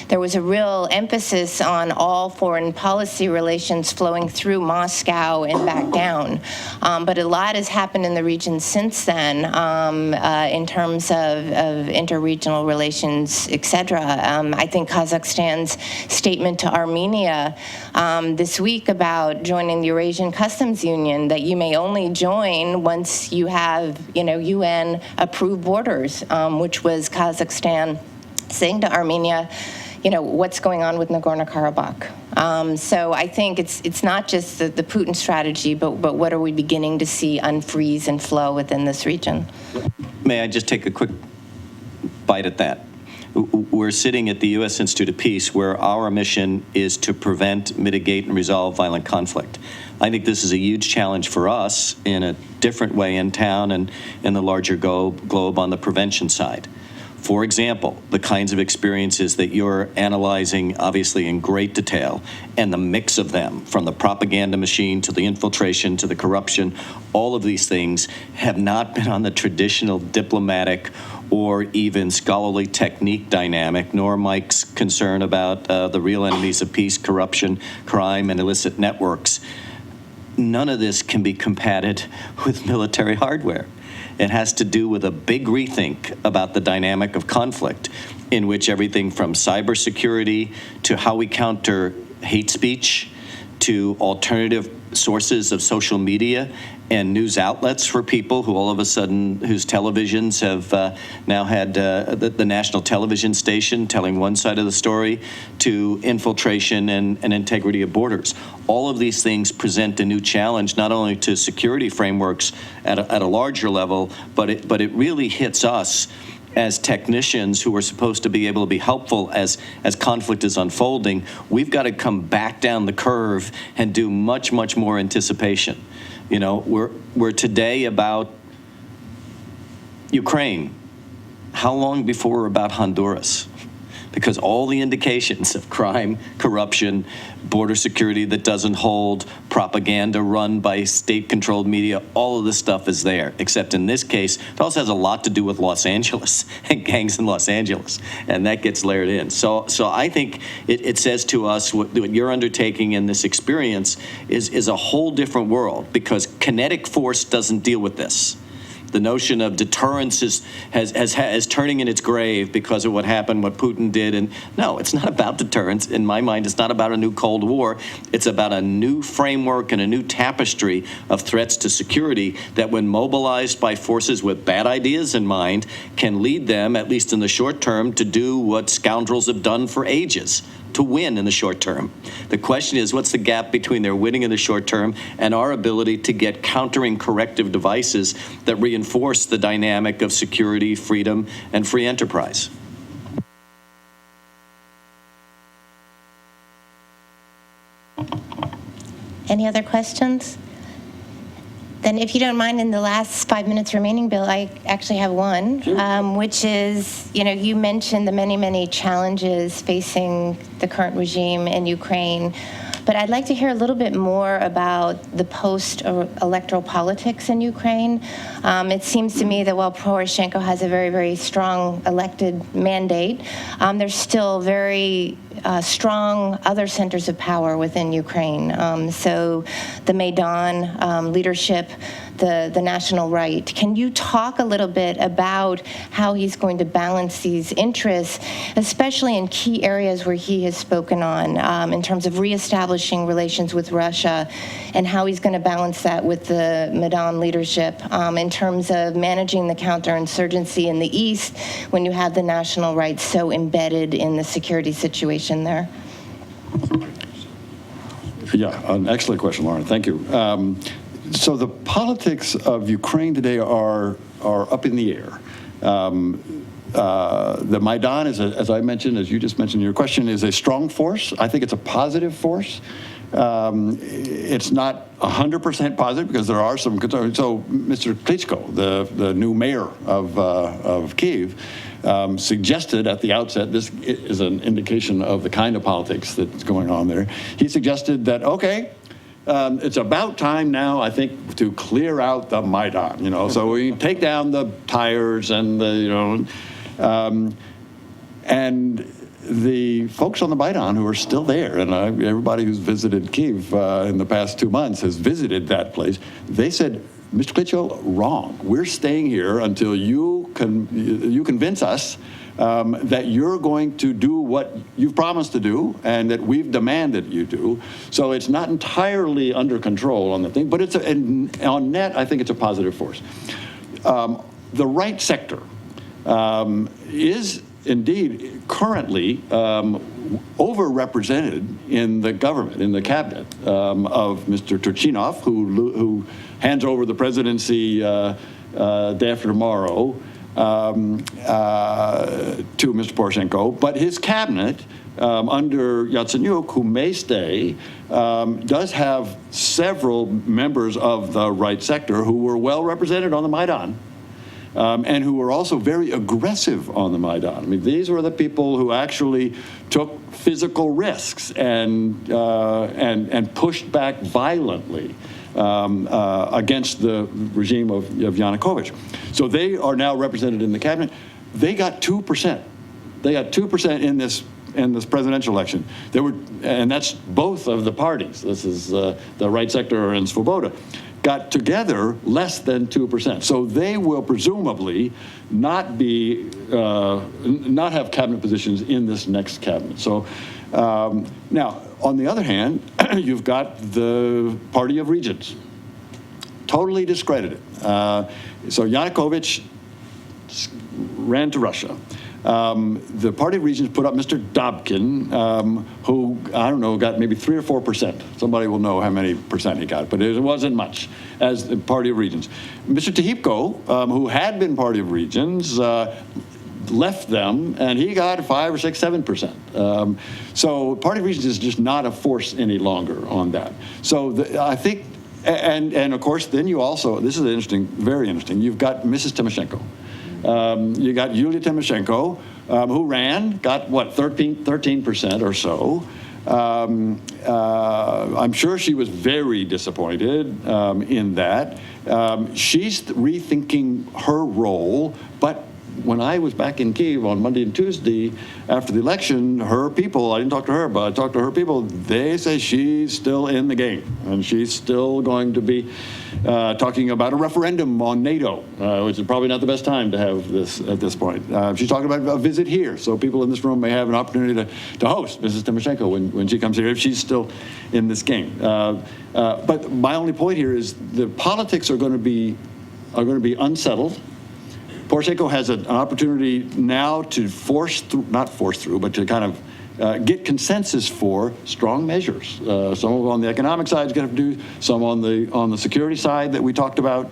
there was a real emphasis on all foreign policy relations flowing through Moscow and back down. But a lot has happened in the region since then in terms of interregional relations, et cetera. I think Kazakhstan's statement to Armenia this week about joining the Eurasian Customs Union, that you may only join once you have, UN-approved borders, which was Kazakhstan saying to Armenia, what's going on with Nagorno-Karabakh. So I think it's not just the Putin strategy, but what are we beginning to see unfreeze and flow within this region? May I just take a quick bite at that? We're sitting at the U.S. Institute of Peace, where our mission is to prevent, mitigate, and resolve violent conflict. I think this is a huge challenge for us in a different way in town and in the larger globe on the prevention side. For example, the kinds of experiences that you're analyzing, obviously in great detail, and the mix of them, from the propaganda machine to the infiltration to the corruption, all of these things have not been on the traditional diplomatic or even scholarly technique dynamic, nor Mike's concern about the real enemies of peace, corruption, crime, and illicit networks. None of this can be combated with military hardware. It has to do with a big rethink about the dynamic of conflict, in which everything from cybersecurity to how we counter hate speech to alternative sources of social media and news outlets for people who all of a sudden, whose televisions have now had the national television station telling one side of the story, to infiltration and integrity of borders. All of these things present a new challenge, not only to security frameworks at a larger level, but it really hits us as technicians who are supposed to be able to be helpful as conflict is unfolding. We've got to come back down the curve and do much, much more anticipation. We're today about Ukraine. How long before we're about Honduras? Because all the indications of crime, corruption, border security that doesn't hold, propaganda run by state-controlled media, all of this stuff is there. Except in this case, it also has a lot to do with Los Angeles and gangs in Los Angeles, and that gets layered in. So I think it says to us what you're undertaking in this experience is a whole different world, because kinetic force doesn't deal with this. The notion of deterrence is turning in its grave because of what happened, what Putin did. And no, it's not about deterrence. In my mind, it's not about a new Cold War. It's about a new framework and a new tapestry of threats to security that, when mobilized by forces with bad ideas in mind, can lead them, at least in the short term, to do what scoundrels have done for ages, to win in the short term. The question is, what's the gap between their winning in the short term and our ability to get countering corrective devices that reinforce the dynamic of security, freedom, and free enterprise? Any other questions? Then, if you don't mind, in the last 5 minutes remaining, Bill, I actually have one, which is, you mentioned the many, many challenges facing the current regime in Ukraine, but I'd like to hear a little bit more about the post-electoral politics in Ukraine. It seems to me that while Poroshenko has a very, very strong elected mandate, there's still very strong other centers of power within Ukraine. So the Maidan leadership, the national right. Can you talk a little bit about how he's going to balance these interests, especially in key areas where he has spoken on, in terms of reestablishing relations with Russia, and how he's going to balance that with the Maidan leadership, in terms of managing the counterinsurgency in the East when you have the national right so embedded in the security situation there? Yeah, an excellent question, Lauren. Thank you. So the politics of Ukraine today are up in the air. The Maidan is, as I mentioned, as you just mentioned in your question, is a strong force. I think it's a positive force. It's not 100% positive because there are some concerns. So Mr. Klitschko, the new mayor of Kyiv, suggested at the outset, this is an indication of the kind of politics that's going on there. He suggested that, okay, it's about time now, I think, to clear out the Maidan, so we take down the tires and and the folks on the Maidan who are still there, and everybody who's visited Kyiv in the past 2 months has visited that place, they said, Mr. Klitschko, wrong. We're staying here until you convince us that you're going to do what you've promised to do and that we've demanded you do. So it's not entirely under control on the thing, but on net, I think it's a positive force. The right sector is indeed currently overrepresented in the government, in the cabinet of Mr. Turchinov, who hands over the presidency day after tomorrow to Mr. Poroshenko. But his cabinet under Yatsenyuk, who may stay, does have several members of the right sector who were well represented on the Maidan. And who were also very aggressive on the Maidan. I mean, these were the people who actually took physical risks and pushed back violently against the regime of Yanukovych. So they are now represented in the cabinet. They got 2%. They got 2% in this presidential election. And that's both of the parties. This is the right sector and Svoboda. Got together less than 2%. So they will presumably not have cabinet positions in this next cabinet. So now, on the other hand, you've got the Party of Regions, totally discredited. So Yanukovych ran to Russia. The Party of Regions put up Mr. Dobkin, who, I don't know, got maybe 3 or 4%. Somebody will know how many percent he got, but it wasn't much as the Party of Regions. Mr. Tihipko, who had been Party of Regions, left them, and he got 5 or 6, 7%. So Party of Regions is just not a force any longer on that. So I think, and of course, then you also, this is interesting, very interesting, you've got Mrs. Tymoshenko. You got Yulia Tymoshenko, who ran, got what, 13% or so. I'm sure she was very disappointed in that. She's rethinking her role, but when I was back in Kyiv on Monday and Tuesday after the election, her people, I didn't talk to her, but I talked to her people, they say she's still in the game, and she's still going to be talking about a referendum on NATO, which is probably not the best time to have this at this point. She's talking about a visit here, so people in this room may have an opportunity to host Mrs. Tymoshenko when she comes here, if she's still in this game. But my only point here is the politics are going to be unsettled. Poroshenko has an opportunity now to not force through, but to kind of get consensus for strong measures. Some on the economic side is going to do, some on the security side that we talked about.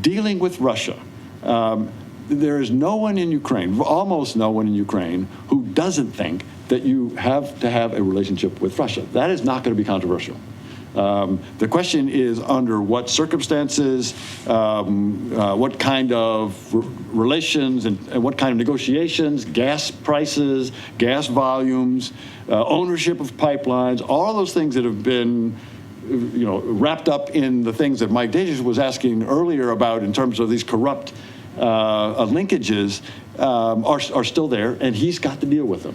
Dealing with Russia. There is no one in Ukraine, almost no one in Ukraine, who doesn't think that you have to have a relationship with Russia. That is not going to be controversial. The question is under what circumstances, what kind of relations and what kind of negotiations, gas prices, gas volumes, ownership of pipelines, all those things that have been wrapped up in the things that Mike Dages was asking earlier about in terms of these corrupt linkages are still there, and he's got to deal with them.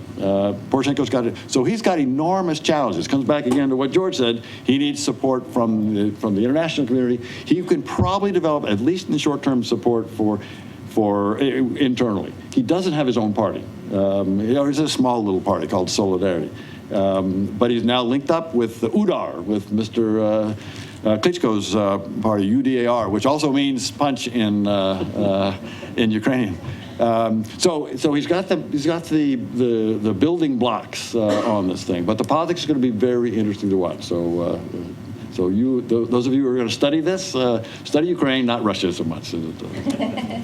Poroshenko's got to, so he's got enormous challenges. Comes back again to what George said. He needs support from the international community. He can probably develop, at least in the short term, support for internally. He doesn't have his own party. He's a small little party called Solidarity, but he's now linked up with the UDAR, with Mr. Klitschko's party, UDAR, which also means punch in Ukrainian. So he's got the building blocks on this thing, but the politics is going to be very interesting to watch. So those of you who are going to study this, study Ukraine, not Russia so much. Okay,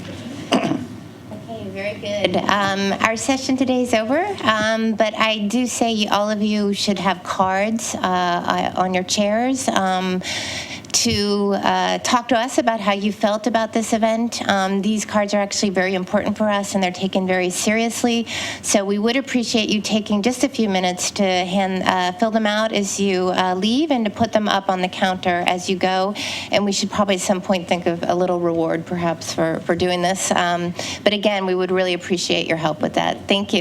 Very good. Our session today is over, but I do say all of you should have cards on your chairs to talk to us about how you felt about this event. These cards are actually very important for us, and they're taken very seriously. So we would appreciate you taking just a few minutes to fill them out as you leave and to put them up on the counter as you go. And we should probably at some point think of a little reward perhaps for doing this. But again, we would really appreciate your help with that. Thank you.